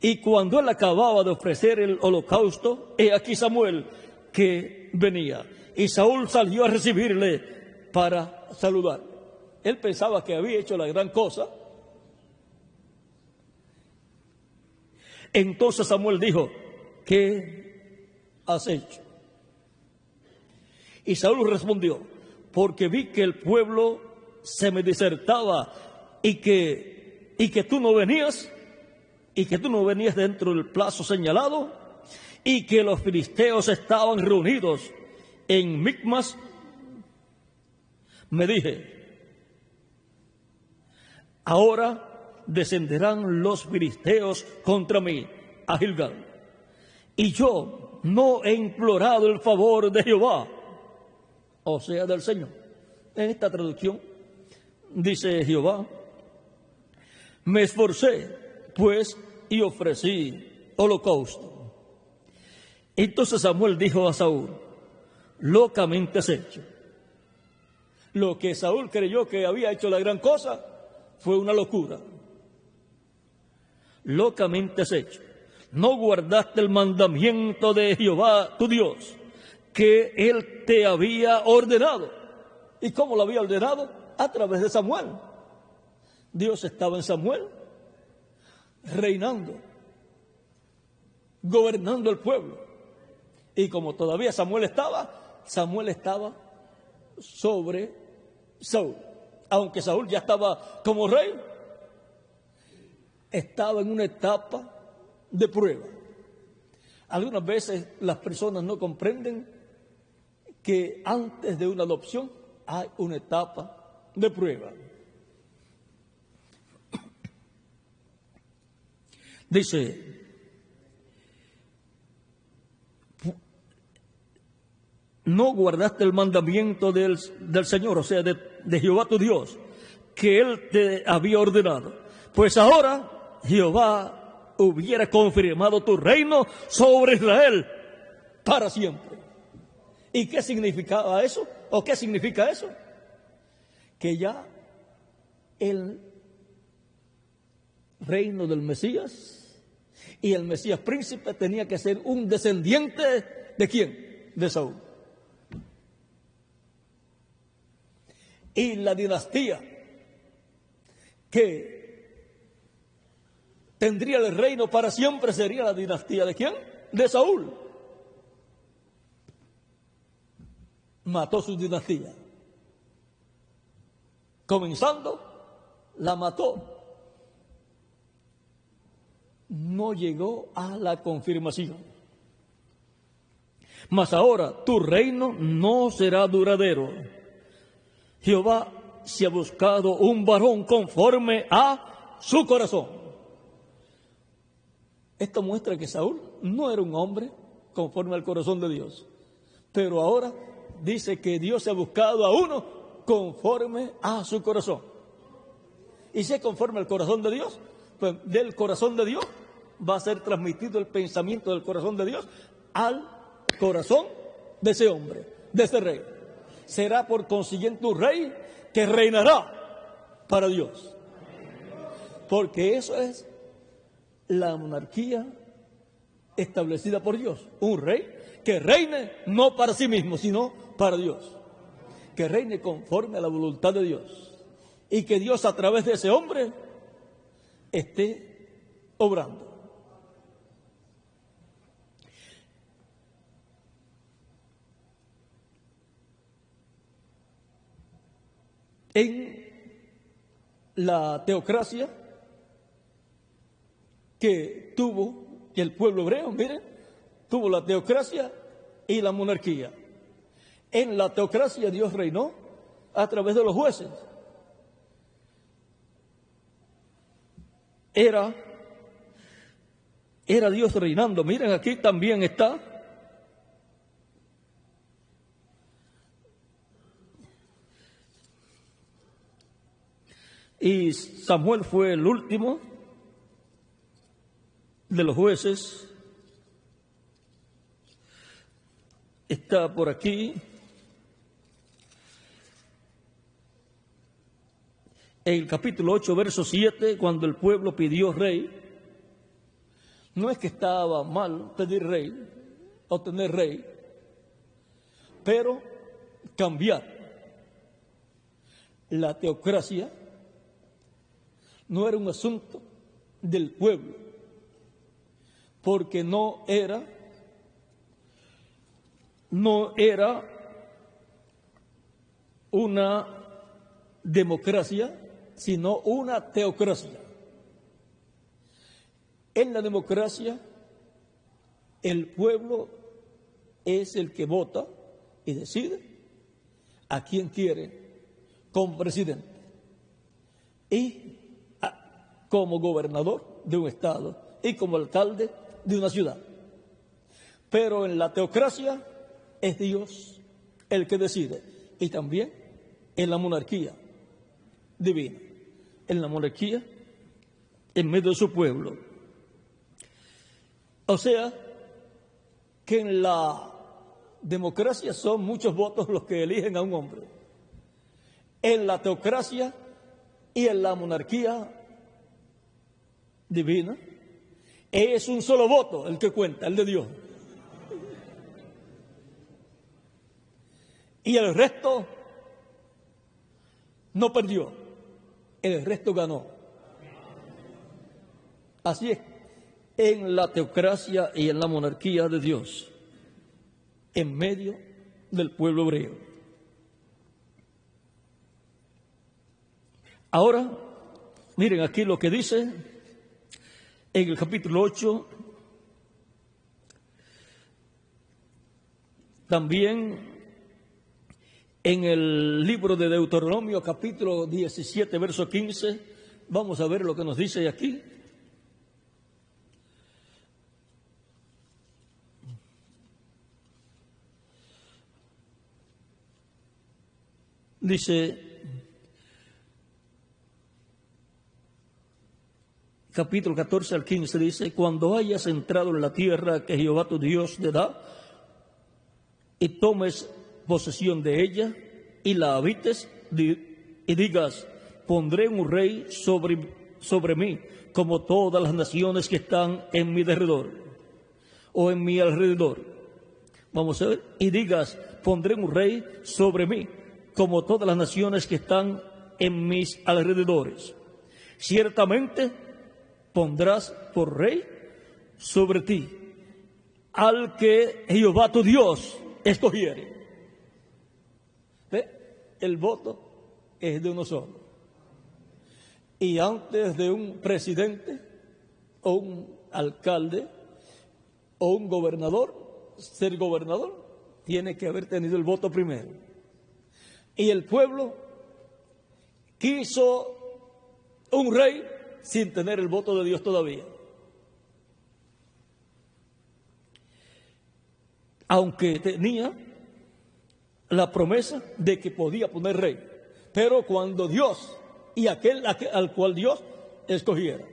Y cuando él acababa de ofrecer el holocausto, he aquí Samuel que venía. Y Saúl salió a recibirle para saludar. Él pensaba que había hecho la gran cosa. Entonces Samuel dijo, ¿qué has hecho? Y Saúl respondió, porque vi que el pueblo se me desertaba y que tú no venías, dentro del plazo señalado, y que los filisteos estaban reunidos en Micmas. Me dije, ahora descenderán los filisteos contra mí a Gilgal. Y yo no he implorado el favor de Jehová, o sea, del Señor. En esta traducción dice Jehová, me esforcé, pues, y ofrecí holocausto. Entonces Samuel dijo a Saúl, locamente has hecho. Lo que Saúl creyó que había hecho la gran cosa fue una locura. Locamente has hecho. No guardaste el mandamiento de Jehová tu Dios, que él te había ordenado. ¿Y cómo lo había ordenado? A través de Samuel. Dios estaba en Samuel, reinando. gobernando el pueblo. Y como todavía Samuel estaba sobre Saúl. Aunque Saúl ya estaba como rey, estaba en una etapa de prueba. Algunas veces las personas no comprenden que antes de una adopción hay una etapa de prueba. Dice, no guardaste el mandamiento del Señor, o sea, de Jehová tu Dios, que Él te había ordenado. Pues ahora Jehová hubiera confirmado tu reino sobre Israel para siempre. ¿Y qué significaba eso? ¿O qué significa eso? Que ya el reino del Mesías y el Mesías príncipe tenía que ser un descendiente ¿de quién? De Saúl. Y la dinastía que tendría el reino para siempre sería la dinastía ¿de quién? De Saúl. Mató su dinastía. Comenzando, la mató. No llegó a la confirmación. Mas ahora tu reino no será duradero. Jehová se ha buscado un varón conforme a su corazón. Esto muestra que Saúl no era un hombre conforme al corazón de Dios. Pero ahora dice que Dios se ha buscado a uno conforme a su corazón. Y si es conforme al corazón de Dios, pues del corazón de Dios va a ser transmitido el pensamiento del corazón de Dios al corazón de ese hombre, de ese rey. Será por consiguiente un rey que reinará para Dios. Porque eso es la monarquía establecida por Dios. Un rey que reine no para sí mismo, sino para Dios. Que reine conforme a la voluntad de Dios. Y que Dios a través de ese hombre esté obrando. En la teocracia que tuvo el pueblo hebreo, miren, tuvo la teocracia y la monarquía. En la teocracia Dios reinó a través de los jueces. Era Dios reinando. Miren, aquí también está. Y Samuel fue el último de los jueces. Está por aquí. En el capítulo 8, verso 7, cuando el pueblo pidió rey, no es que estaba mal pedir rey o tener rey, pero cambiar la teocracia no era un asunto del pueblo, porque no era una democracia, sino una teocracia. En la democracia, el pueblo es el que vota y decide a quién quiere como presidente y como gobernador de un estado y como alcalde de una ciudad. Pero en la teocracia es Dios el que decide, y también en la monarquía divina, en la monarquía en medio de su pueblo. O sea, que en la democracia son muchos votos los que eligen a un hombre. En la teocracia y en la monarquía divina es un solo voto el que cuenta, el de Dios. Y el resto no perdió, el resto ganó. Así es en la teocracia y en la monarquía de Dios, en medio del pueblo hebreo. Ahora, miren aquí lo que dice en el capítulo 8, también en el libro de Deuteronomio, capítulo 17, verso 15, vamos a ver lo que nos dice aquí. Dice, capítulo 14 al 15, dice: cuando hayas entrado en la tierra que Jehová tu Dios te da, y tomes posesión de ella, y la habites, y digas: pondré un rey sobre mí, como todas las naciones que están en mi derredor, o en mi alrededor. Vamos a ver, y digas: pondré un rey sobre mí, como todas las naciones que están en mis alrededores. Ciertamente pondrás por rey sobre ti al que Jehová tu Dios escogiere. ¿Ve? El voto es de uno solo. Y antes de un presidente o un alcalde o un gobernador ser gobernador, tiene que haber tenido el voto primero. Y el pueblo quiso un rey sin tener el voto de Dios todavía. Aunque tenía la promesa de que podía poner rey, pero cuando Dios y aquel al cual Dios escogiera.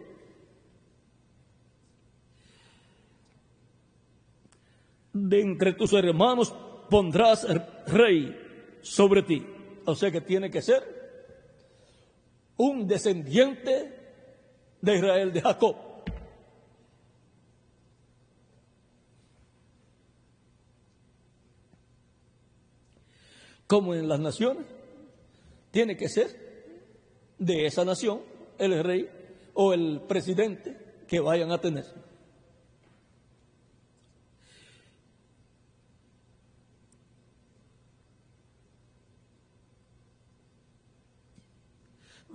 De entre tus hermanos pondrás rey sobre ti. O sea que tiene que ser un descendiente de Israel, de Jacob. Como en las naciones, tiene que ser de esa nación el rey o el presidente que vayan a tener.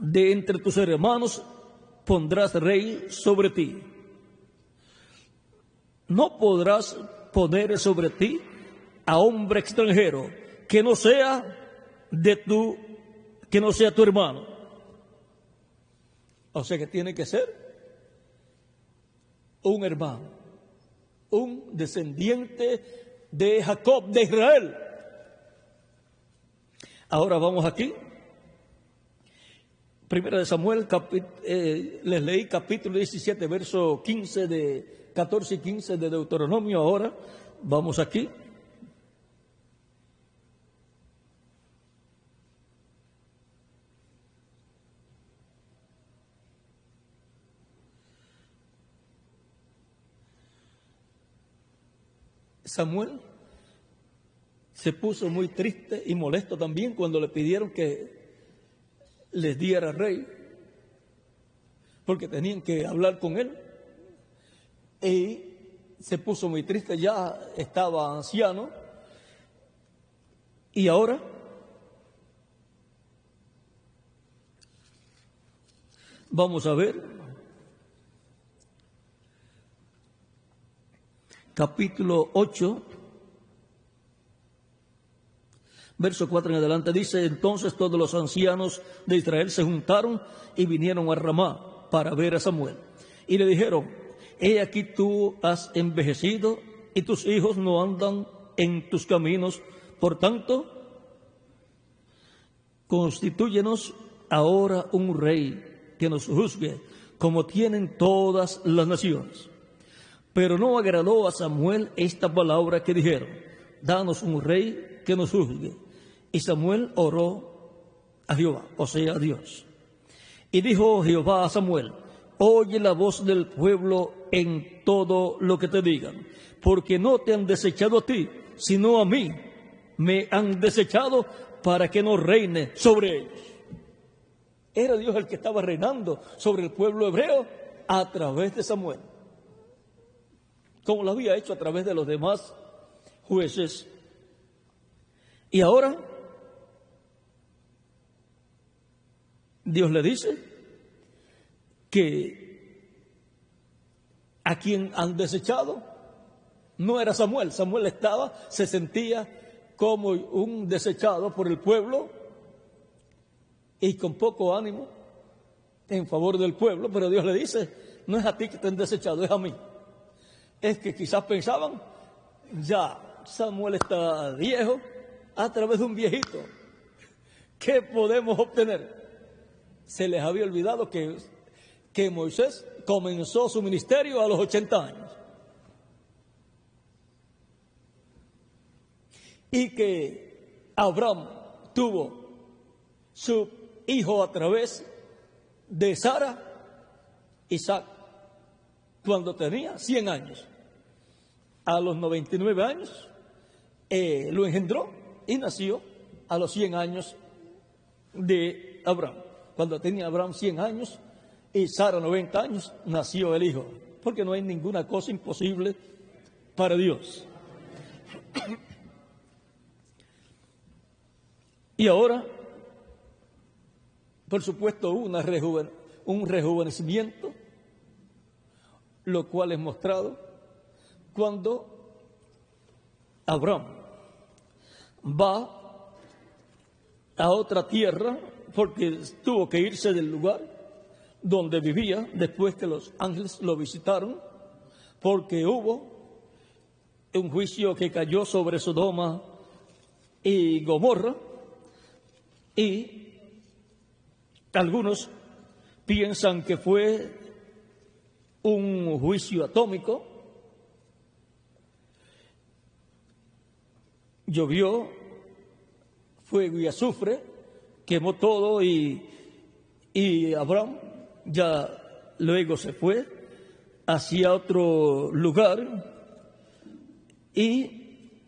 De entre tus hermanos pondrás rey sobre ti. No podrás poner sobre ti a hombre extranjero que no sea tu hermano. O sea que tiene que ser un hermano, un descendiente de Jacob, de Israel. Ahora vamos aquí. Primera de Samuel, les leí capítulo 17, verso 14 y 15 de Deuteronomio. Ahora vamos aquí. Samuel se puso muy triste y molesto también cuando le pidieron que les diera rey, porque tenían que hablar con él, y se puso muy triste, ya estaba anciano, y ahora vamos a ver capítulo 8, verso 4 en adelante. Dice: entonces todos los ancianos de Israel se juntaron y vinieron a Ramá para ver a Samuel. Y le dijeron: he aquí tú has envejecido y tus hijos no andan en tus caminos. Por tanto, constitúyenos ahora un rey que nos juzgue, como tienen todas las naciones. Pero no agradó a Samuel esta palabra que dijeron: danos un rey que nos juzgue. Y Samuel oró a Jehová, o sea, a Dios. Y dijo Jehová a Samuel: oye la voz del pueblo en todo lo que te digan, porque no te han desechado a ti, sino a mí me han desechado para que no reine sobre ellos. Era Dios el que estaba reinando sobre el pueblo hebreo a través de Samuel. como lo había hecho a través de los demás jueces. Y ahora Dios le dice que a quien han desechado no era Samuel. Samuel se sentía como un desechado por el pueblo y con poco ánimo en favor del pueblo, pero Dios le dice, no es a ti que te han desechado, es a mí. Es que quizás pensaban, ya Samuel está viejo, a través de un viejito, ¿qué podemos obtener? Se les había olvidado que Moisés comenzó su ministerio a los 80 años. Y que Abraham tuvo su hijo a través de Sara, Isaac, cuando tenía 100 años. A los 99 años lo engendró y nació a los 100 años de Abraham. Cuando tenía Abraham 100 años y Sara 90 años, nació el hijo. Porque no hay ninguna cosa imposible para Dios. Y ahora, por supuesto, hubo un rejuvenecimiento, lo cual es mostrado cuando Abraham va a otra tierra, porque tuvo que irse del lugar donde vivía después que los ángeles lo visitaron, porque hubo un juicio que cayó sobre Sodoma y Gomorra, y algunos piensan que fue un juicio atómico. Llovió fuego y azufre, quemó todo y Abraham ya luego se fue hacia otro lugar, y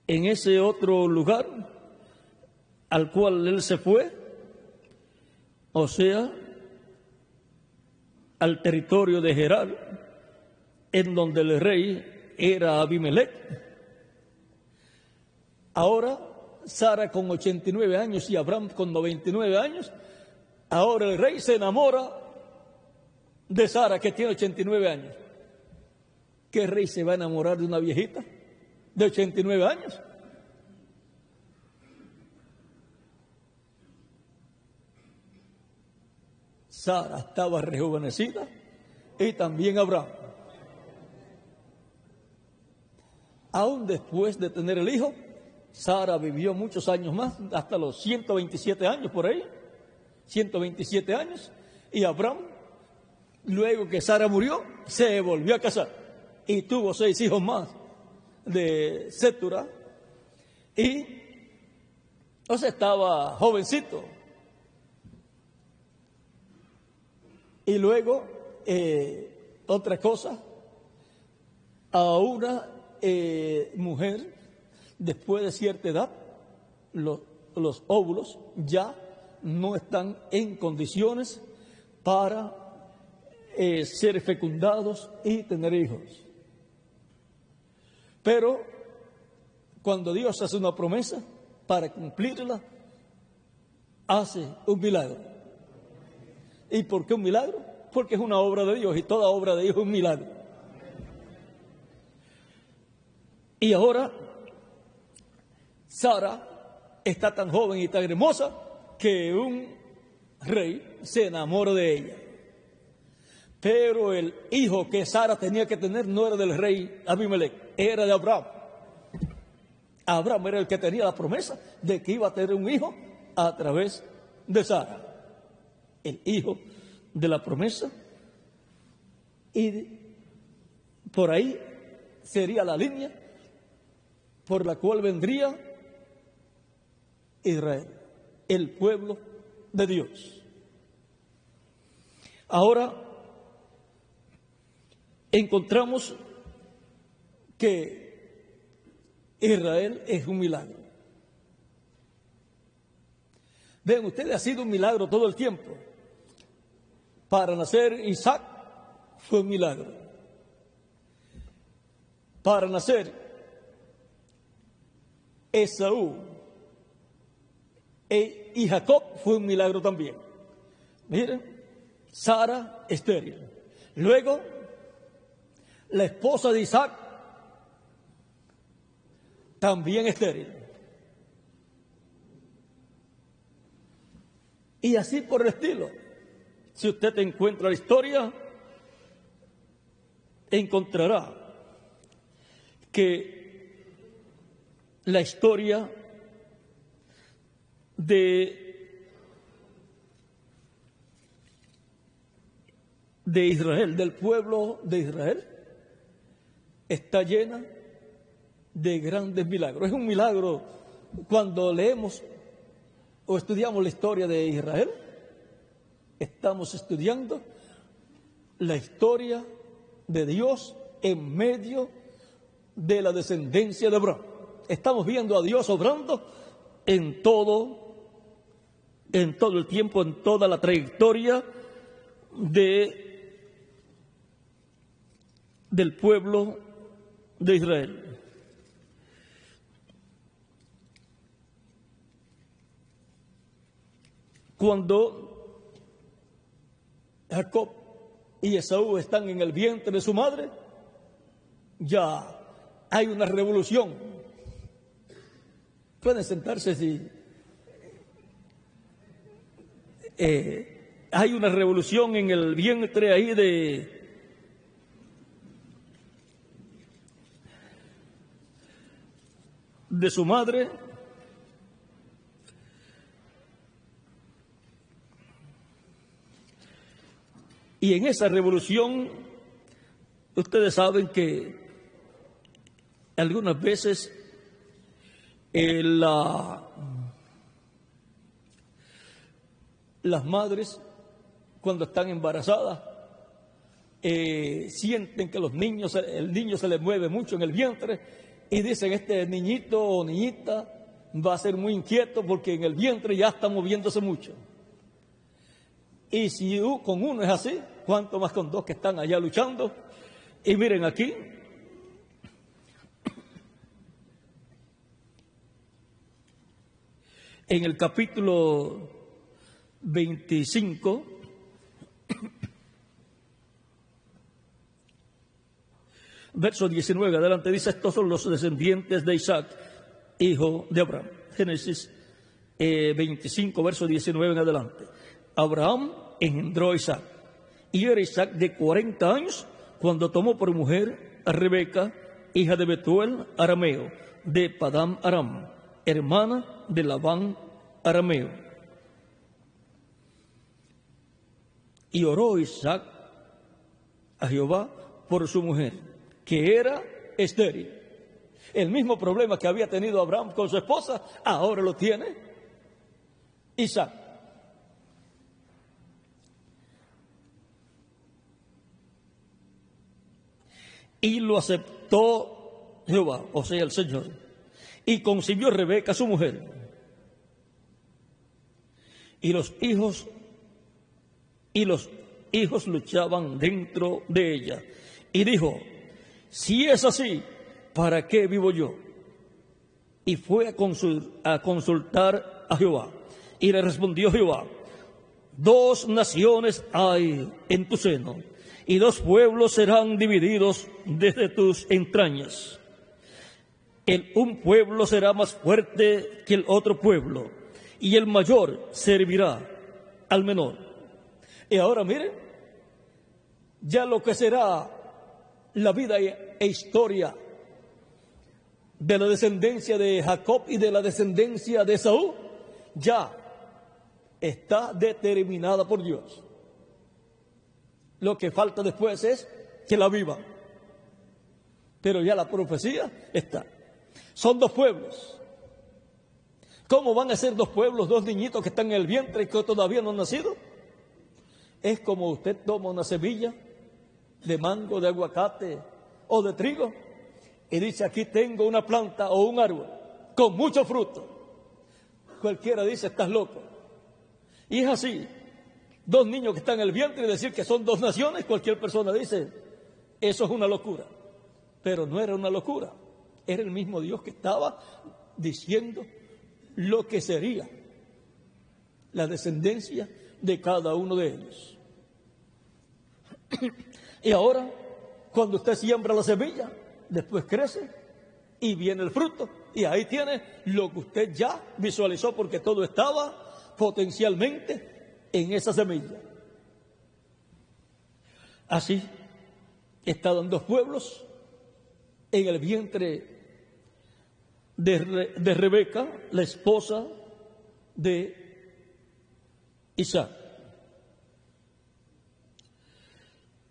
en ese otro lugar al cual él se fue, o sea, al territorio de Gerar, en donde el rey era Abimelech. Ahora, Sara con 89 años y Abraham con 99 años, ahora el rey se enamora de Sara, que tiene 89 años. ¿Qué rey se va a enamorar de una viejita de 89 años? Sara estaba rejuvenecida y también Abraham. Aún después de tener el hijo, Sara vivió muchos años más, hasta los 127 años por ahí, 127 años, y Abraham, luego que Sara murió, se volvió a casar y tuvo 6 hijos más de Cetura, y o sea, estaba jovencito. Y luego, otra cosa, a una mujer, después de cierta edad, los óvulos ya no están en condiciones para ser fecundados y tener hijos. Pero cuando Dios hace una promesa, para cumplirla, hace un milagro. ¿Y por qué un milagro? Porque es una obra de Dios, y toda obra de Dios es un milagro. Y ahora Sara está tan joven y tan hermosa que un rey se enamora de ella. Pero el hijo que Sara tenía que tener no era del rey Abimelech, era de Abraham. Abraham era el que tenía la promesa de que iba a tener un hijo a través de Sara. El hijo de la promesa, y por ahí sería la línea por la cual vendría Israel, el pueblo de Dios. Ahora encontramos que Israel es un milagro. Ven, ustedes, ha sido un milagro todo el tiempo. Para nacer Isaac fue un milagro. para nacer Esaú y Jacob fue un milagro también. Miren, Sara estéril. Luego, la esposa de Isaac también estéril. Y así por el estilo. Si usted encuentra la historia, encontrará que la historia de Israel, del pueblo de Israel, está llena de grandes milagros. Es un milagro cuando leemos o estudiamos la historia de Israel, estamos estudiando la historia de Dios en medio de la descendencia de Abraham. Estamos viendo a Dios obrando en todo el tiempo, en toda la trayectoria del pueblo de Israel. Cuando Jacob y Esaú están en el vientre de su madre, ya hay una revolución. Pueden sentarse si hay una revolución en el vientre ahí de su madre. Y en esa revolución, ustedes saben que algunas veces las madres, cuando están embarazadas, sienten que el niño se les mueve mucho en el vientre y dicen, este niñito o niñita va a ser muy inquieto porque en el vientre ya está moviéndose mucho. Y si con uno es así, ¿cuánto más con dos que están allá luchando? Y miren aquí, en el capítulo 25, verso 19, adelante dice, estos son los descendientes de Isaac, hijo de Abraham. Génesis 25, verso 19 en adelante. Abraham engendró a Isaac, y era Isaac de 40 años cuando tomó por mujer a Rebeca, hija de Betuel arameo, de Padán Aram, hermana de Labán arameo. Y oró Isaac a Jehová por su mujer, que era estéril. El mismo problema que había tenido Abraham con su esposa, ahora lo tiene Isaac. Y lo aceptó Jehová, o sea, el Señor, y concibió Rebeca su mujer. Y los hijos luchaban dentro de ella. Y dijo, si es así, ¿para qué vivo yo? Y fue a consultar a Jehová. Y le respondió Jehová, 2 naciones hay en tu seno, y 2 pueblos serán divididos desde tus entrañas. Un pueblo será más fuerte que el otro pueblo, y el mayor servirá al menor. Y ahora miren, ya lo que será la vida e historia de la descendencia de Jacob y de la descendencia de Esaú, ya está determinada por Dios. Lo que falta después es que la vivan. Pero ya la profecía está. Son 2 pueblos. ¿Cómo van a ser 2 pueblos, 2 niñitos que están en el vientre y que todavía no han nacido? Es como usted toma una semilla de mango, de aguacate o de trigo y dice, aquí tengo una planta o un árbol con mucho fruto. Cualquiera dice, estás loco. Y es así. 2 niños que están en el vientre y decir que son 2 naciones, cualquier persona dice, eso es una locura. Pero no era una locura, era el mismo Dios que estaba diciendo lo que sería la descendencia de cada uno de ellos. Y ahora, cuando usted siembra la semilla, después crece y viene el fruto. Y ahí tiene lo que usted ya visualizó, porque todo estaba potencialmente en esa semilla. Así estaban dos pueblos en el vientre de Rebeca, la esposa de Isaac.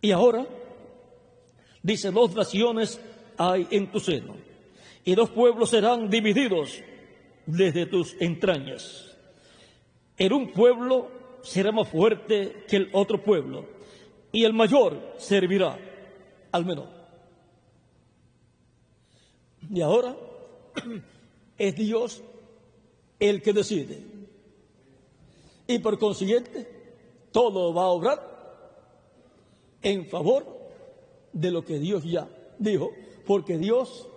Y ahora, dice, 2 naciones hay en tu seno, y 2 pueblos serán divididos desde tus entrañas. En un pueblo será más fuerte que el otro pueblo, y el mayor servirá al menor. Y ahora es Dios el que decide. Y por consiguiente, todo va a obrar en favor de lo que Dios ya dijo, porque Dios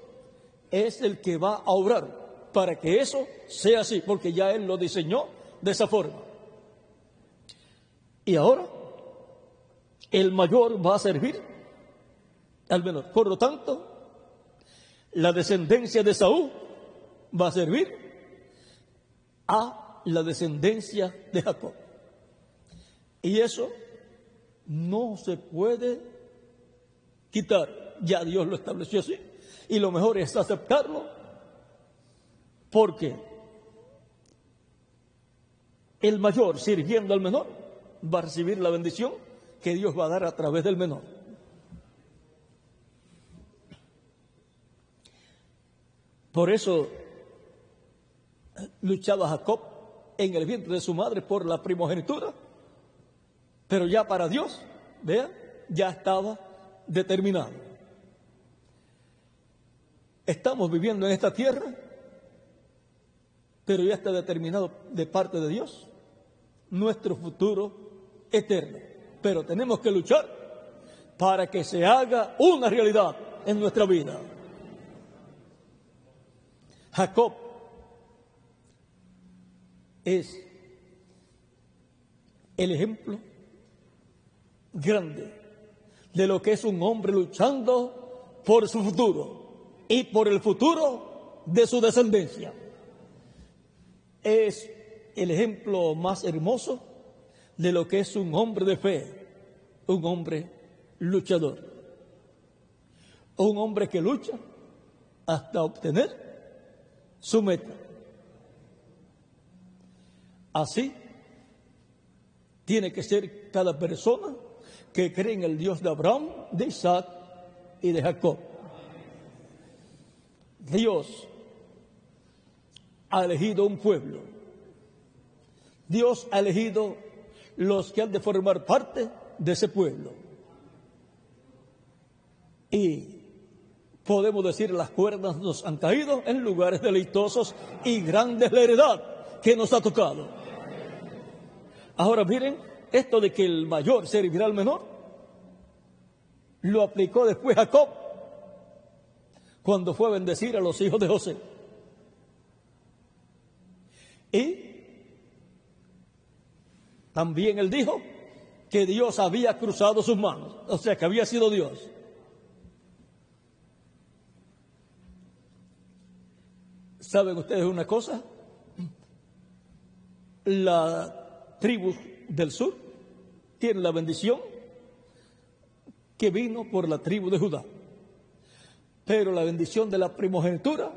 es el que va a obrar para que eso sea así, porque ya Él lo diseñó de esa forma. Y ahora, el mayor va a servir al menor. Por lo tanto, la descendencia de Saúl va a servir a la descendencia de Jacob. Y eso no se puede quitar. Ya Dios lo estableció así. Y lo mejor es aceptarlo, porque el mayor, sirviendo al menor, va a recibir la bendición que Dios va a dar a través del menor. Por eso luchaba Jacob en el vientre de su madre por la primogenitura, pero ya para Dios, vea, ya estaba determinado. Estamos viviendo en esta tierra, pero ya está determinado de parte de Dios nuestro futuro eterno. Pero tenemos que luchar para que se haga una realidad en nuestra vida. Jacob es el ejemplo grande de lo que es un hombre luchando por su futuro y por el futuro de su descendencia. Es el ejemplo más hermoso de lo que es un hombre de fe, un hombre luchador, un hombre que lucha hasta obtener su meta. Así tiene que ser cada persona que cree en el Dios de Abraham, de Isaac y de Jacob. Dios ha elegido un pueblo. Dios ha elegido los que han de formar parte de ese pueblo. Y podemos decir, las cuerdas nos han caído en lugares deleitosos y grande es la heredad que nos ha tocado. Ahora miren, esto de que el mayor servirá al menor, lo aplicó después Jacob cuando fue a bendecir a los hijos de José. Y también él dijo que Dios había cruzado sus manos, o sea que había sido Dios. ¿Saben ustedes una cosa? La tribu del sur tiene la bendición que vino por la tribu de Judá. Pero la bendición de la primogenitura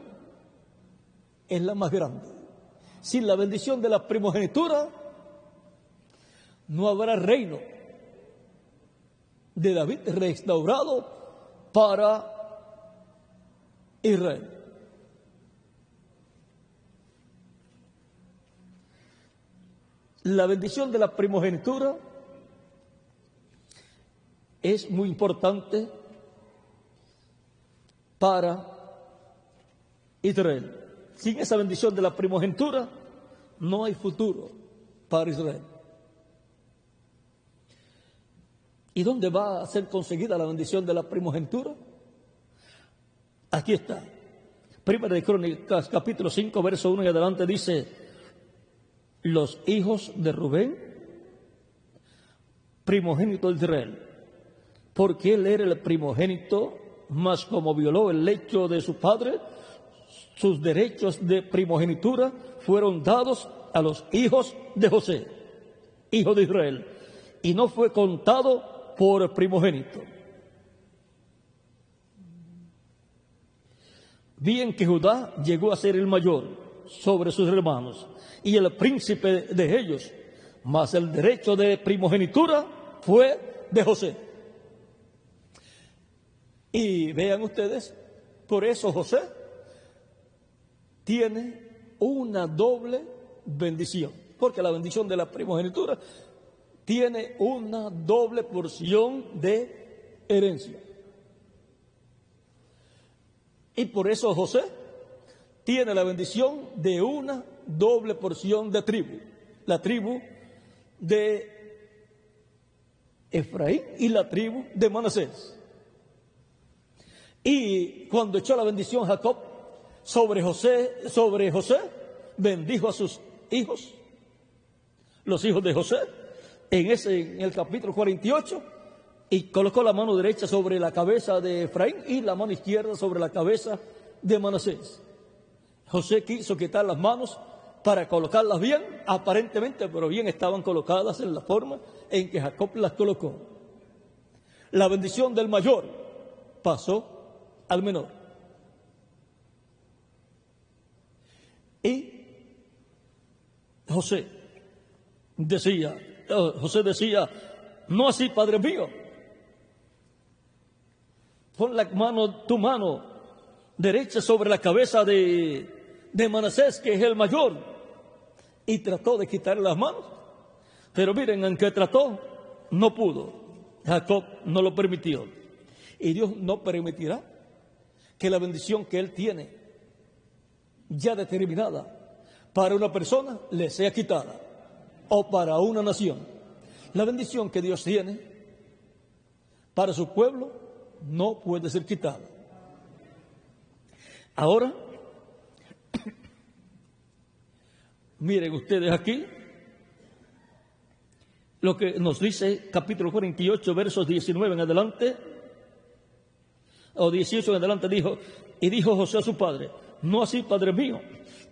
es la más grande. Sin la bendición de la primogenitura no habrá reino de David restaurado para Israel. La bendición de la primogenitura es muy importante para Israel. Sin esa bendición de la primogenitura no hay futuro para Israel. ¿Y dónde va a ser conseguida la bendición de la primogenitura? Aquí está. Primera de Crónicas, capítulo 5, verso 1 y adelante dice: los hijos de Rubén, primogénito de Israel, porque él era el primogénito, mas como violó el lecho de su padre, sus derechos de primogenitura fueron dados a los hijos de José, hijo de Israel, y no fue contado por primogénito. Bien que Judá llegó a ser el mayor sobre sus hermanos y el príncipe de ellos, mas el derecho de primogenitura fue de José. Y vean ustedes, por eso José tiene una doble bendición, porque la bendición de la primogenitura tiene una doble porción de herencia. Y por eso José tiene la bendición de una doble porción de tribu, la tribu de Efraín y la tribu de Manasés. Y cuando echó la bendición Jacob sobre José, bendijo a sus hijos, los hijos de José, en el capítulo 48, y colocó la mano derecha sobre la cabeza de Efraín y la mano izquierda sobre la cabeza de Manasés. José quiso quitar las manos para colocarlas bien, aparentemente, pero bien estaban colocadas en la forma en que Jacob las colocó. La bendición del mayor pasó al menor. Y José decía, no así, Padre mío, pon tu mano derecha sobre la cabeza de Manasés, que es el mayor, y trató de quitarle las manos, pero miren, aunque trató, no pudo. Jacob no lo permitió, y Dios no permitirá que la bendición que Él tiene ya determinada para una persona le sea quitada, o para una nación. La bendición que Dios tiene para su pueblo no puede ser quitada. Ahora, miren ustedes aquí lo que nos dice capítulo 48, versos 19 en adelante, o 18 en adelante, dijo José a su padre: no así, Padre mío,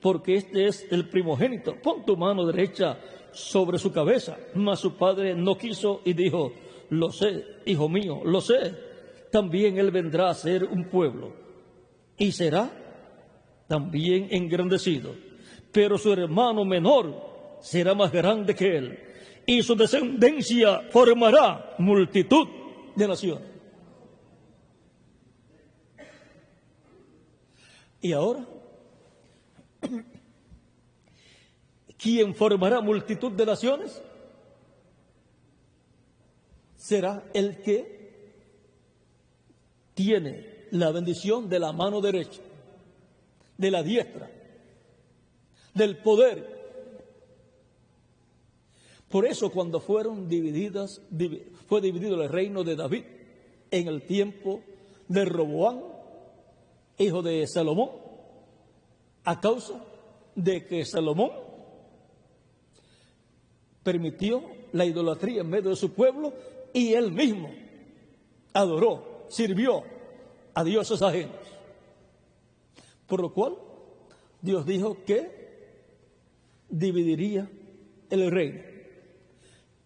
porque este es el primogénito, pon tu mano derecha sobre su cabeza. Mas su padre no quiso y dijo: lo sé, hijo mío, lo sé. También él vendrá a ser un pueblo y será también engrandecido, pero su hermano menor será más grande que él, y su descendencia formará multitud de naciones. Y ahora, ¿quién formará multitud de naciones? Será el que tiene la bendición de la mano derecha, de la diestra, del poder. Por eso cuando fue dividido el reino de David en el tiempo de Roboam, hijo de Salomón, a causa de que Salomón permitió la idolatría en medio de su pueblo y él mismo adoró, sirvió a dioses ajenos. Por lo cual, Dios dijo que dividiría el reino.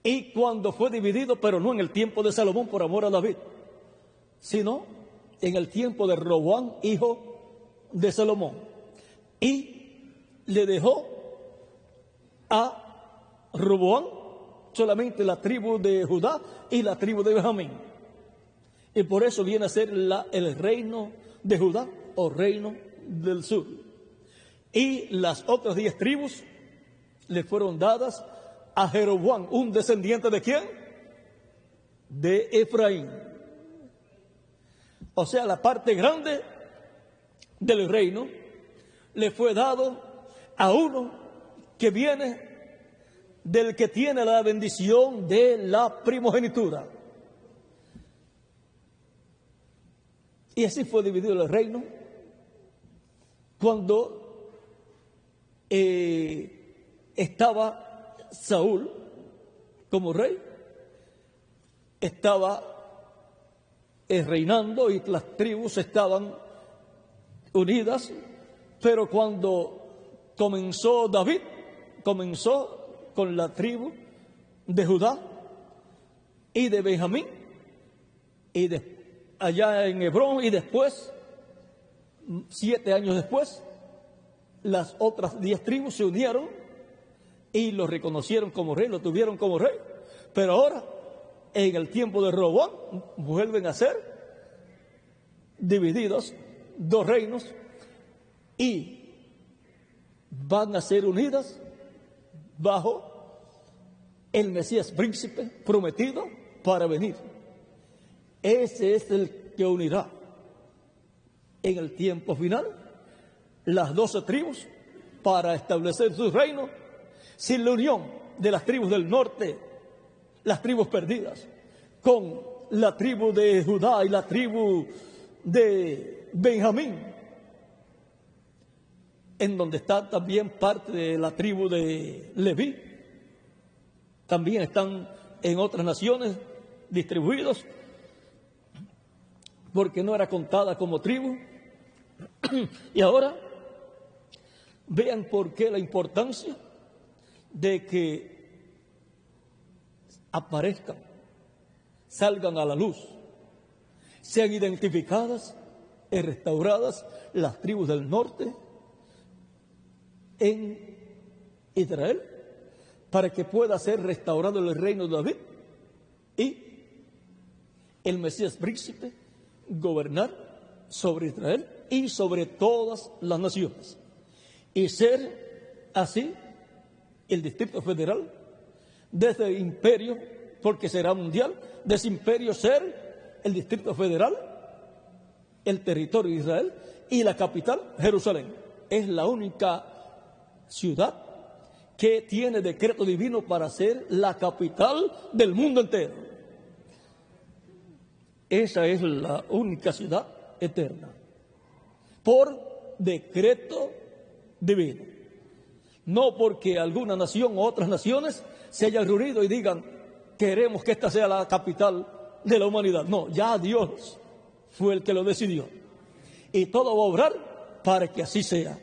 Y cuando fue dividido, pero no en el tiempo de Salomón por amor a David, sino en el tiempo de Roboam, hijo de Salomón. Y le dejó a Roboam solamente la tribu de Judá y la tribu de Benjamín. Y por eso viene a ser el reino de Judá o reino del sur. Y las otras 10 tribus le fueron dadas a Jeroboam, un descendiente ¿de quién? De Efraín. O sea, la parte grande del reino le fue dado a uno que viene del que tiene la bendición de la primogenitura. Y así fue dividido el reino Cuando estaba Saúl como rey, estaba reinando y las tribus estaban unidas, pero cuando comenzó David, comenzó con la tribu de Judá y de Benjamín, y allá en Hebrón, y después, 7 años después, las otras 10 tribus se unieron y lo reconocieron como rey, lo tuvieron como rey. Pero ahora, en el tiempo de Roboam, vuelven a ser divididos 2 reinos y van a ser unidas bajo el Mesías príncipe prometido para venir. Ese es el que unirá en el tiempo final las 12 tribus para establecer su reino, sin la unión de las tribus del norte, las tribus perdidas, con la tribu de Judá y la tribu de Benjamín, en donde está también parte de la tribu de Leví. También están en otras naciones distribuidos, porque no era contada como tribu. Y ahora vean por qué la importancia de que aparezcan, salgan a la luz, sean identificadas y restauradas las tribus del norte en Israel, para que pueda ser restaurado el reino de David y el Mesías príncipe gobernar sobre Israel y sobre todas las naciones, y ser así el Distrito Federal de ese imperio, porque será mundial, de ese imperio ser el Distrito Federal, el territorio de Israel, y la capital, Jerusalén. Es la única ciudad que tiene decreto divino para ser la capital del mundo entero. Esa es la única ciudad eterna, por decreto divino. No porque alguna nación o otras naciones se hayan reunido y digan, queremos que esta sea la capital de la humanidad. No, ya Dios fue el que lo decidió. Y todo va a obrar para que así sea.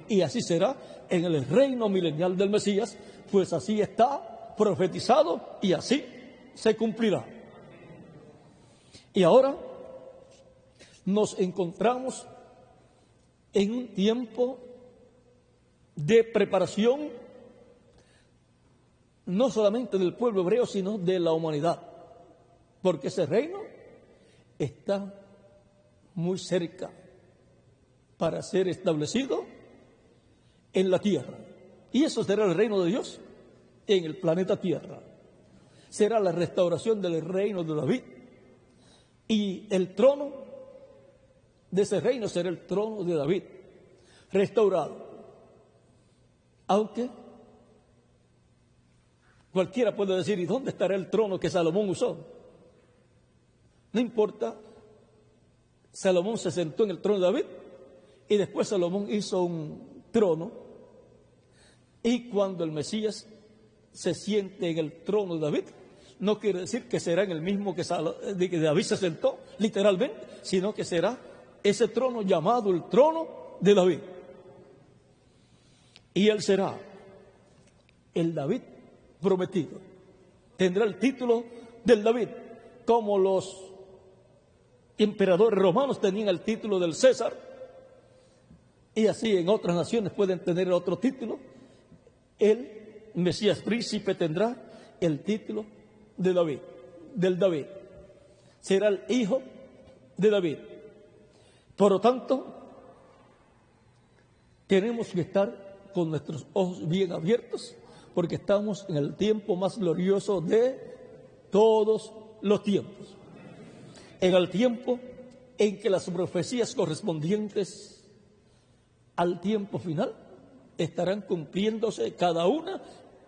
Y así será en el reino milenial del Mesías, pues así está profetizado y así se cumplirá. Y ahora nos encontramos en un tiempo de preparación, no solamente del pueblo hebreo, sino de la humanidad, porque ese reino está muy cerca para ser establecido en la tierra. Y eso será el reino de Dios en el planeta Tierra. Será la restauración del reino de David. Y el trono de ese reino será el trono de David, restaurado. Aunque cualquiera puede decir, ¿y dónde estará el trono que Salomón usó? No importa, Salomón se sentó en el trono de David y después Salomón hizo un trono, y cuando el Mesías se siente en el trono de David, no quiere decir que será en el mismo que David se sentó, literalmente, sino que será ese trono llamado el trono de David. Y él será el David prometido. Tendrá el título del David, como los emperadores romanos tenían el título del César, y así en otras naciones pueden tener otro título. El Mesías príncipe tendrá el título de David, del David. Será el hijo de David. Por lo tanto, tenemos que estar con nuestros ojos bien abiertos, porque estamos en el tiempo más glorioso de todos los tiempos. En el tiempo en que las profecías correspondientes al tiempo final estarán cumpliéndose cada una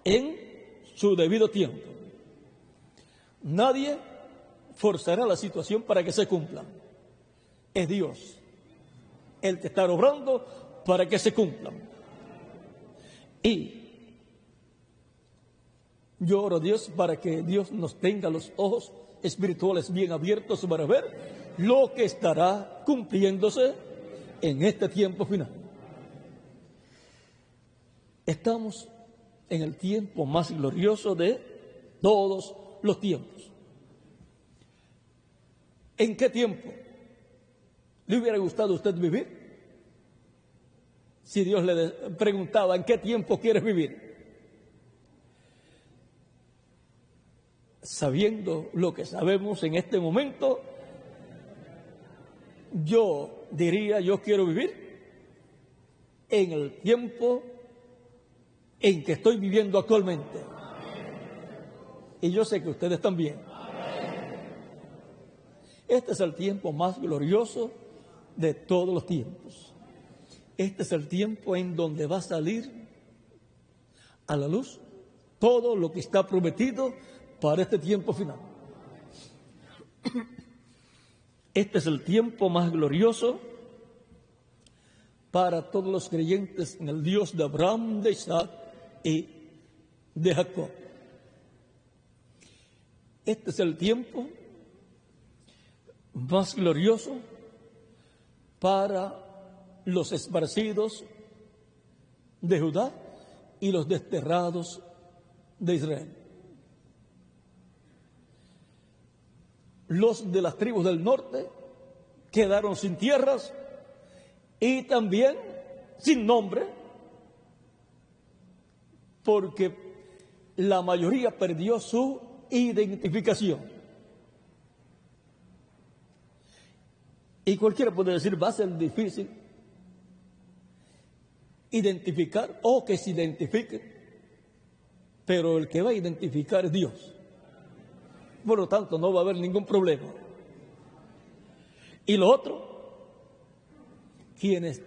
en su debido tiempo. Nadie forzará la situación para que se cumplan. Es Dios el que está obrando para que se cumplan. Y yo oro a Dios para que Dios nos tenga los ojos espirituales bien abiertos para ver lo que estará cumpliéndose en este tiempo final. Estamos en el tiempo más glorioso de todos los tiempos. ¿En qué tiempo le hubiera gustado a usted vivir? Si Dios le preguntaba, ¿en qué tiempo quieres vivir? Sabiendo lo que sabemos en este momento, yo diría, yo quiero vivir en el tiempo en que estoy viviendo actualmente. Y yo sé que ustedes también. Este es el tiempo más glorioso de todos los tiempos. Este es el tiempo en donde va a salir a la luz todo lo que está prometido para este tiempo final. Este es el tiempo más glorioso para todos los creyentes en el Dios de Abraham, de Isaac y de Jacob. Este es el tiempo más glorioso para los esparcidos de Judá y los desterrados de Israel. Los de las tribus del norte quedaron sin tierras y también sin nombre, porque la mayoría perdió su identificación. Y cualquiera puede decir, va a ser difícil identificar o que se identifiquen, pero el que va a identificar es Dios. Por lo tanto, no va a haber ningún problema. Y lo otro, quienes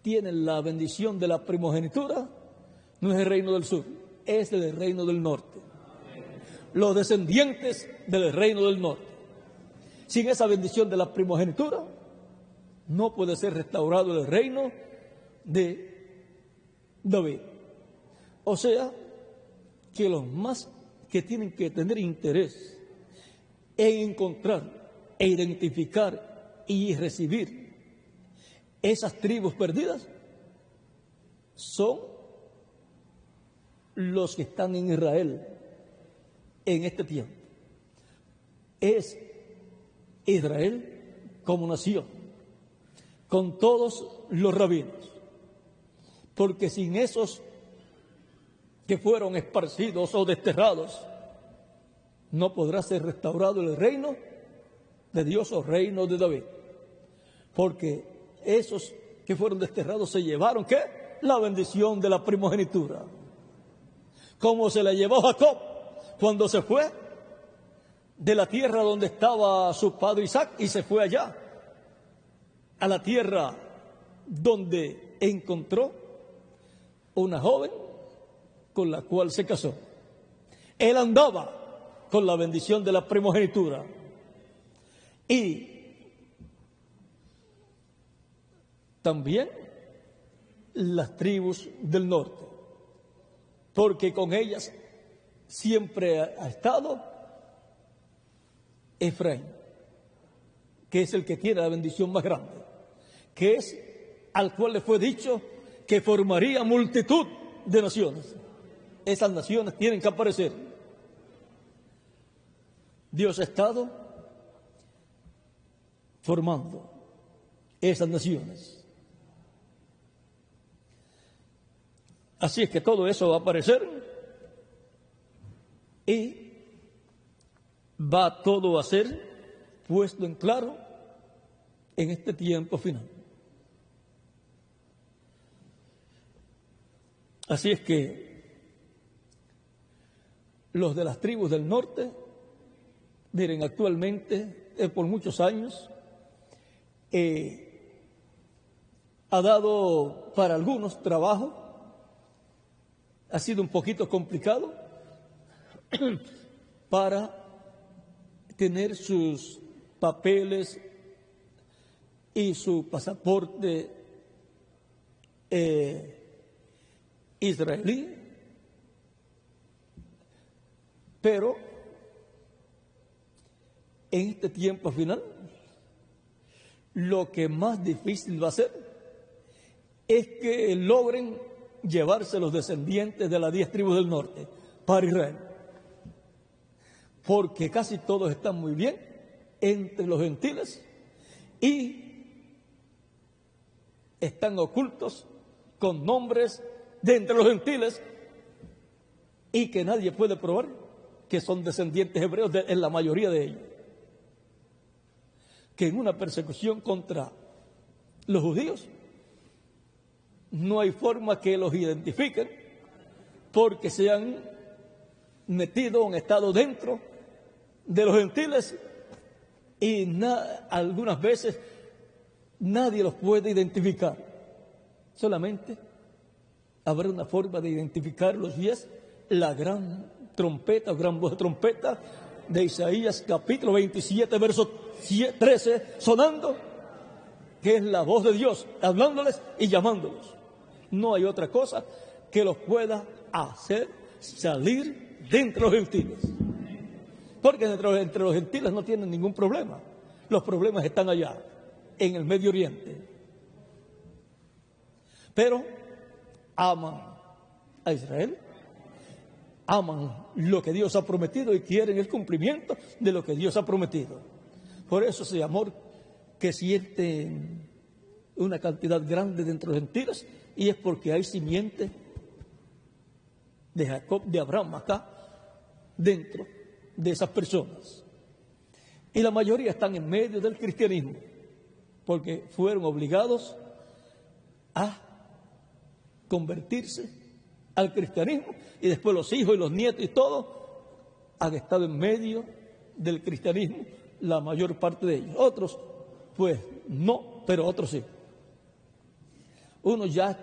tienen la bendición de la primogenitura, no es el reino del sur, es el reino del norte. Los descendientes del reino del norte. Sin esa bendición de la primogenitura, no puede ser restaurado el reino de David. O sea, que los más que tienen que tener interés en encontrar e identificar y recibir esas tribus perdidas son los que están en Israel en este tiempo. Es Israel como nación, con todos los rabinos, porque sin esos que fueron esparcidos o desterrados, no podrá ser restaurado el reino de Dios o reino de David. Porque esos que fueron desterrados se llevaron, ¿qué? La bendición de la primogenitura. Como se la llevó Jacob cuando se fue de la tierra donde estaba su padre Isaac y se fue allá, a la tierra donde encontró una joven con la cual se casó. Él andaba con la bendición de la primogenitura. Y también las tribus del norte, porque con ellas siempre ha estado Efraín, que es el que tiene la bendición más grande, que es al cual le fue dicho que formaría multitud de naciones. Esas naciones tienen que aparecer. Dios ha estado formando esas naciones. Así es que todo eso va a aparecer y va todo a ser puesto en claro en este tiempo final. Así es que los de las tribus del norte, miren, actualmente, por muchos años, ha dado para algunos trabajo, ha sido un poquito complicado para tener sus papeles y su pasaporte israelí, pero en este tiempo final, lo que más difícil va a ser es que logren llevarse los descendientes de las 10 tribus del norte para Israel, porque casi todos están muy bien entre los gentiles y están ocultos con nombres de entre los gentiles y que nadie puede probar que son descendientes hebreos en la mayoría de ellos. Que en una persecución contra los judíos no hay forma que los identifiquen porque se han metido, han estado dentro de los gentiles y algunas veces nadie los puede identificar. Solamente habrá una forma de identificarlos y es la gran trompeta, gran voz de trompeta de Isaías capítulo 27, verso 13, sonando, que es la voz de Dios hablándoles y llamándolos. No hay otra cosa que los pueda hacer salir de entre los gentiles. Porque entre los gentiles no tienen ningún problema. Los problemas están allá, en el Medio Oriente. Pero aman a Israel, aman lo que Dios ha prometido y quieren el cumplimiento de lo que Dios ha prometido. Por eso ese amor que sienten una cantidad grande de entre los gentiles, y es porque hay simiente de Jacob, de Abraham acá, dentro de esas personas. Y la mayoría están en medio del cristianismo, porque fueron obligados a convertirse al cristianismo, y después los hijos y los nietos y todos han estado en medio del cristianismo, la mayor parte de ellos. Otros, pues no, pero otros sí. Unos ya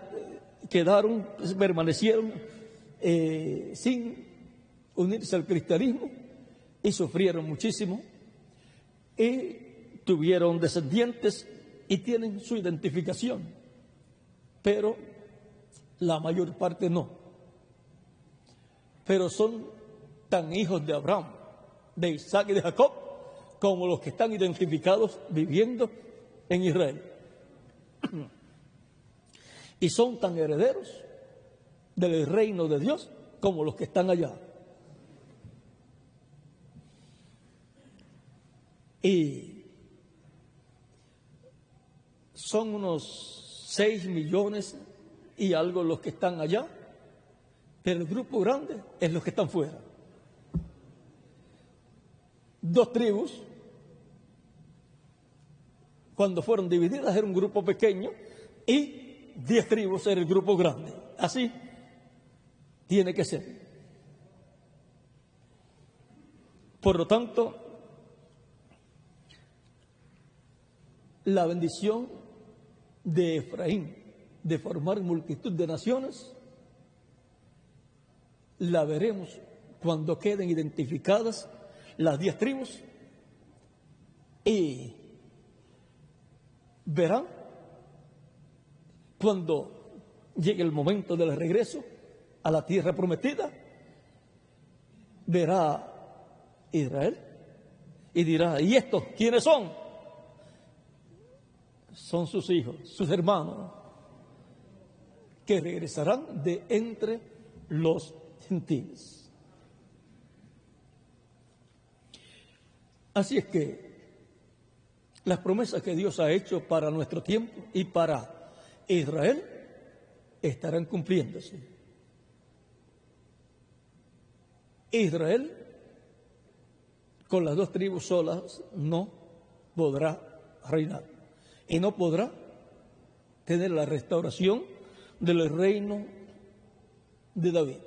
quedaron, permanecieron sin unirse al cristianismo y sufrieron muchísimo y tuvieron descendientes y tienen su identificación, pero la mayor parte no. Pero son tan hijos de Abraham, de Isaac y de Jacob como los que están identificados viviendo en Israel. Y son tan herederos del reino de Dios como los que están allá. Y son unos 6 millones y algo los que están allá, pero el grupo grande es los que están fuera. 2 tribus, cuando fueron divididas, era un grupo pequeño y 10 tribus era el grupo grande. Así tiene que ser. Por lo tanto, la bendición de Efraín de formar multitud de naciones la veremos cuando queden identificadas las 10 tribus y verán cuando llegue el momento del regreso a la tierra prometida, verá Israel y dirá: ¿y estos quiénes son? Son sus hijos, sus hermanos, que regresarán de entre los gentiles. Así es que las promesas que Dios ha hecho para nuestro tiempo y para Israel estarán cumpliéndose. Israel, con las 2 tribus solas, no podrá reinar y no podrá tener la restauración del reino de David.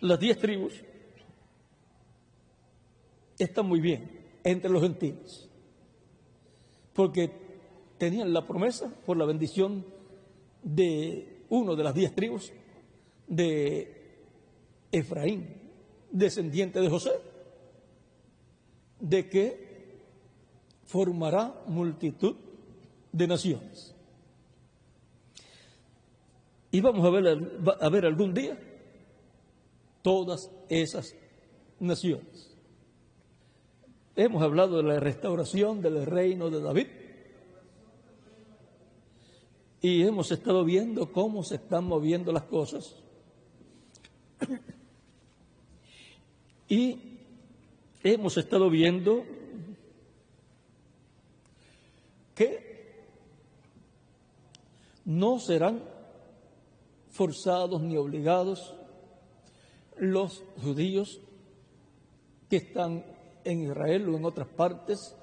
Las 10 tribus están muy bien entre los gentiles, porque tenían la promesa por la bendición de uno de las 10 tribus de Efraín, descendiente de José, de que formará multitud de naciones. Y vamos a ver algún día todas esas naciones. Hemos hablado de la restauración del reino de David y hemos estado viendo cómo se están moviendo las cosas. Y hemos estado viendo que no serán forzados ni obligados los judíos que están en Israel o en otras partes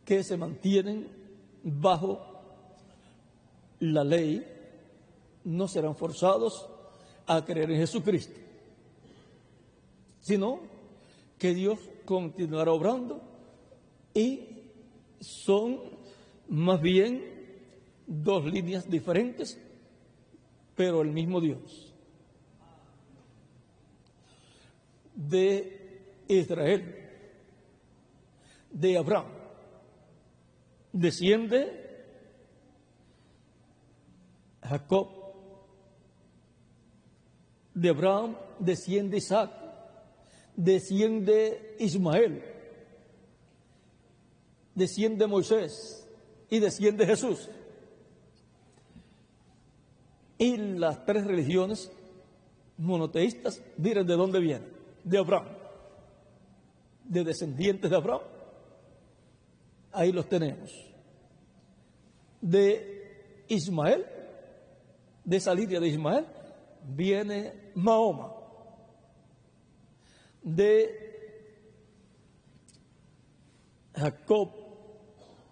que se mantienen bajo la ley, no serán forzados a creer en Jesucristo, sino que Dios continuará obrando y son más bien dos líneas diferentes, pero el mismo Dios. De Israel, de Abraham, desciende Jacob, de Abraham desciende Isaac, desciende Ismael, desciende Moisés y desciende Jesús. Y las tres religiones monoteístas, miren de dónde vienen: de Abraham, de descendientes de Abraham, ahí los tenemos. De Ismael, de esa línea de Ismael, viene Mahoma. De Jacob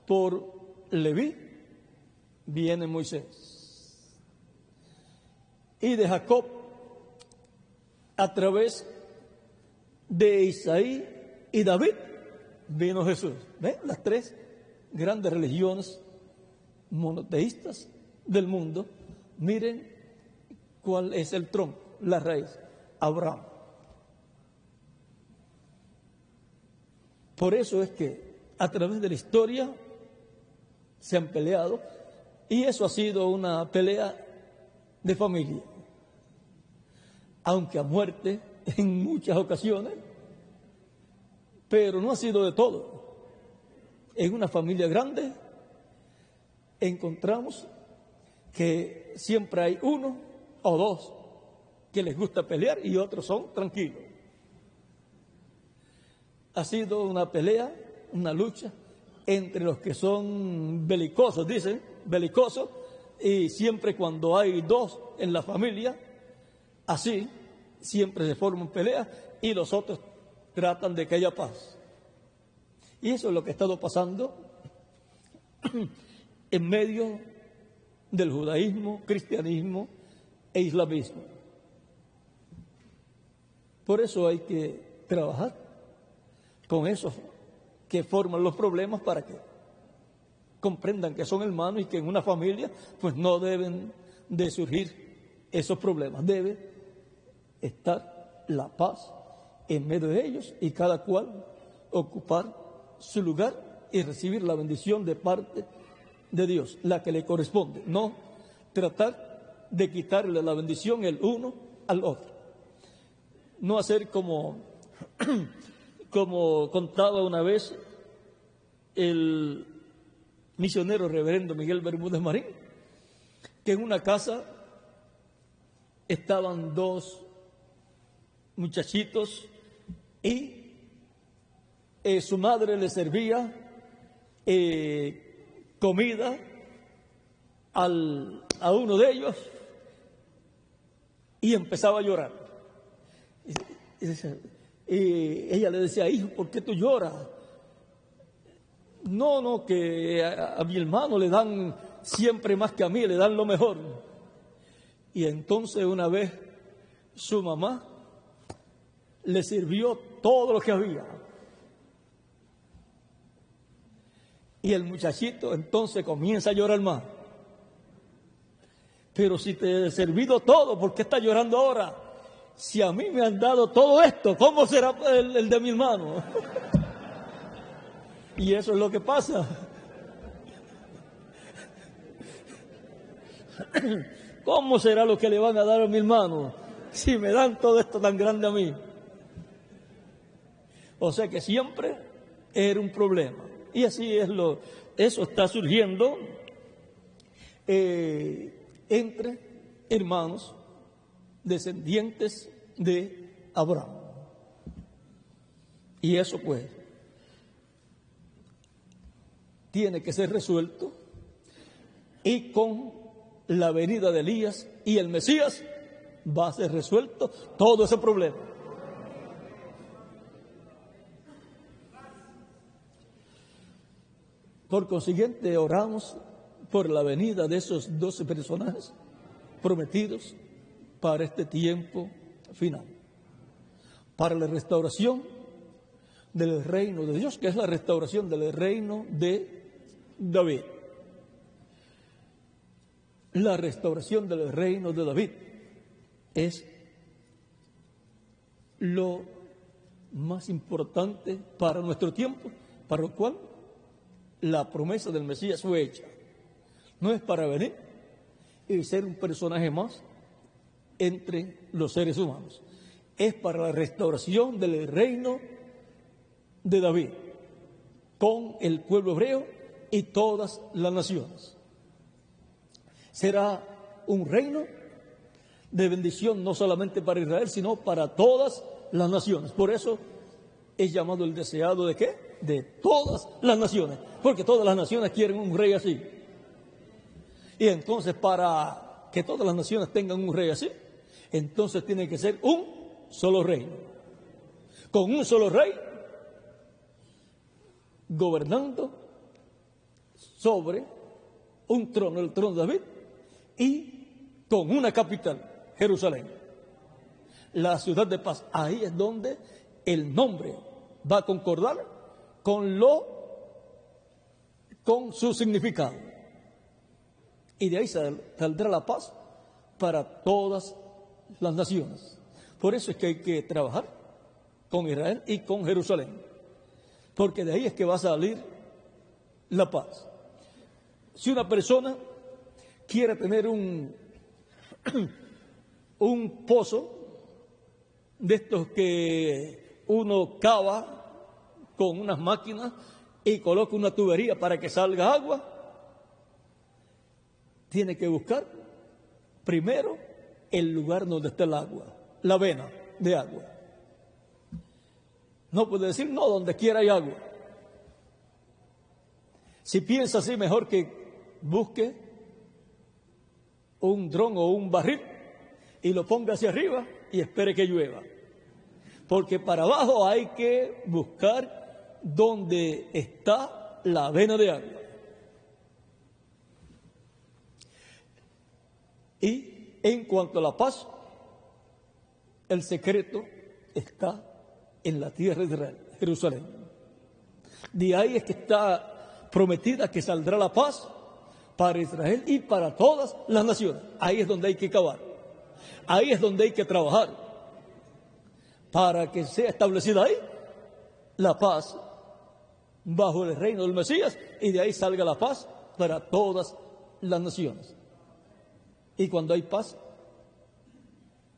por Leví viene Moisés. Y de Jacob, a través de Isaí y David, vino Jesús. ¿Ven? Las tres grandes religiones monoteístas del mundo. Miren cuál es el tronco, la raíz: Abraham. Por eso es que a través de la historia se han peleado, y eso ha sido una pelea de familia, aunque a muerte en muchas ocasiones, pero no ha sido de todo. En una familia grande encontramos que siempre hay uno o dos que les gusta pelear y otros son tranquilos. Ha sido una pelea, una lucha entre los que son belicosos, dicen, belicosos, y siempre cuando hay dos en la familia, así, siempre se forman peleas y los otros tratan de que haya paz. Y eso es lo que ha estado pasando en medio del judaísmo, cristianismo e islamismo. Por eso hay que trabajar con esos que forman los problemas para que comprendan que son hermanos y que en una familia pues no deben de surgir esos problemas. Debe estar la paz en medio de ellos y cada cual ocupar su lugar y recibir la bendición de parte de Dios, la que le corresponde. No tratar de quitarle la bendición el uno al otro. No hacer como contaba una vez el misionero reverendo Miguel Bermúdez Marín, que en una casa estaban dos muchachitos y su madre le servía comida a uno de ellos y empezaba a llorar. Y ella le decía: hijo, ¿por qué tú lloras? No, que a mi hermano le dan siempre más que a mí, le dan lo mejor. Y entonces una vez su mamá le sirvió todo lo que había. Y el muchachito entonces comienza a llorar más. Pero si te he servido todo, ¿por qué estás llorando ahora? Si a mí me han dado todo esto, ¿cómo será el de mi hermano? Y eso es lo que pasa. ¿Cómo será lo que le van a dar a mi hermano si me dan todo esto tan grande a mí? O sea que siempre era un problema. Y así es eso está surgiendo entre hermanos descendientes de Abraham. Y eso pues tiene que ser resuelto, y con la venida de Elías y el Mesías va a ser resuelto todo ese problema. Por consiguiente, oramos por la venida de esos 12 personajes prometidos para este tiempo final, para la restauración del reino de Dios, que es la restauración del reino de David. La restauración del reino de David es lo más importante para nuestro tiempo, para lo cual la promesa del Mesías fue hecha. No es para venir y ser un personaje más entre los seres humanos, es para la restauración del reino de David con el pueblo hebreo y todas las naciones. Será un reino de bendición no solamente para Israel, sino para todas las naciones. Por eso es llamado el deseado ¿de qué? De todas las naciones, porque todas las naciones quieren un rey así. Y entonces, para que todas las naciones tengan un rey así, entonces tiene que ser un solo reino, con un solo rey gobernando sobre un trono, el trono de David, y con una capital, Jerusalén, la ciudad de paz. Ahí es donde el nombre va a concordar con su significado, y de ahí saldrá la paz para todas las naciones. Por eso es que hay que trabajar con Israel y con Jerusalén, porque de ahí es que va a salir la paz. Si una persona quiere tener un pozo de estos que uno cava con unas máquinas y coloca una tubería para que salga agua, tiene que buscar primero el lugar donde está el agua, la vena de agua. No puede decir, no, donde quiera hay agua. Si piensa así, mejor que busque un dron o un barril y lo ponga hacia arriba y espere que llueva. Porque para abajo hay que buscar donde está la vena de agua. Y en cuanto a la paz, el secreto está en la tierra de Israel, Jerusalén. De ahí es que está prometida que saldrá la paz para Israel y para todas las naciones. Ahí es donde hay que cavar. Ahí es donde hay que trabajar para que sea establecida ahí la paz bajo el reino del Mesías, y de ahí salga la paz para todas las naciones. Y cuando hay paz,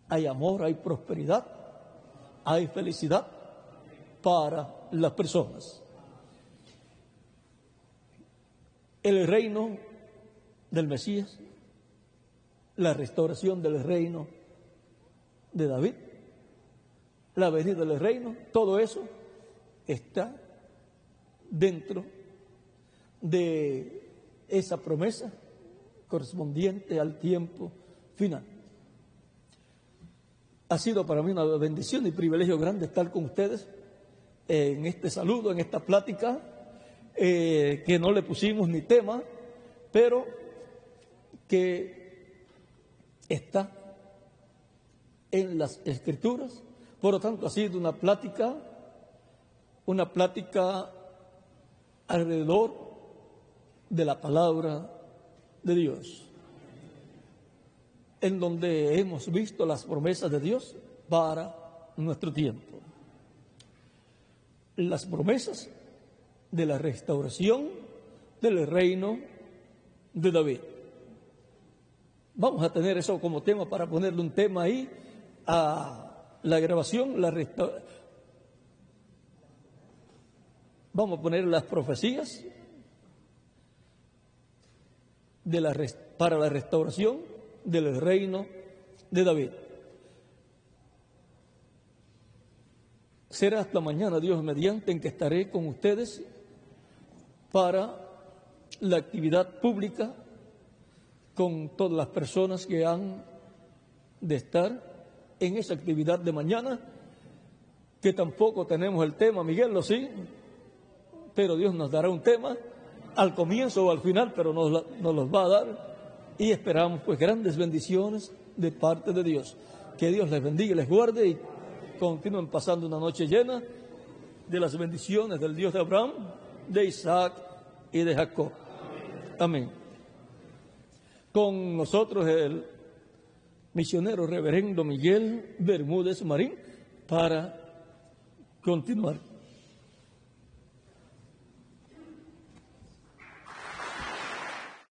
hay amor, hay prosperidad, hay felicidad para las personas. El reino del Mesías, la restauración del reino de David, la venida del reino, todo eso está dentro de esa promesa correspondiente al tiempo final. Ha sido para mí una bendición y privilegio grande estar con ustedes en este saludo, en esta plática, que no le pusimos ni tema, pero que está en las Escrituras. Por lo tanto, ha sido una plática alrededor de la palabra de Dios, en donde hemos visto las promesas de Dios para nuestro tiempo. Las promesas de la restauración del reino de David. Vamos a tener eso como tema para ponerle un tema ahí a la grabación, vamos a poner las profecías para la restauración del reino de David. Será hasta mañana, Dios mediante, en que estaré con ustedes para la actividad pública con todas las personas que han de estar en esa actividad de mañana, que tampoco tenemos el tema, Miguel, lo sí, pero Dios nos dará un tema al comienzo o al final, pero nos los va a dar, y esperamos pues grandes bendiciones de parte de Dios. Que Dios les bendiga y les guarde y continúen pasando una noche llena de las bendiciones del Dios de Abraham, de Isaac y de Jacob. Amén. Con nosotros el misionero reverendo Miguel Bermúdez Marín para continuar.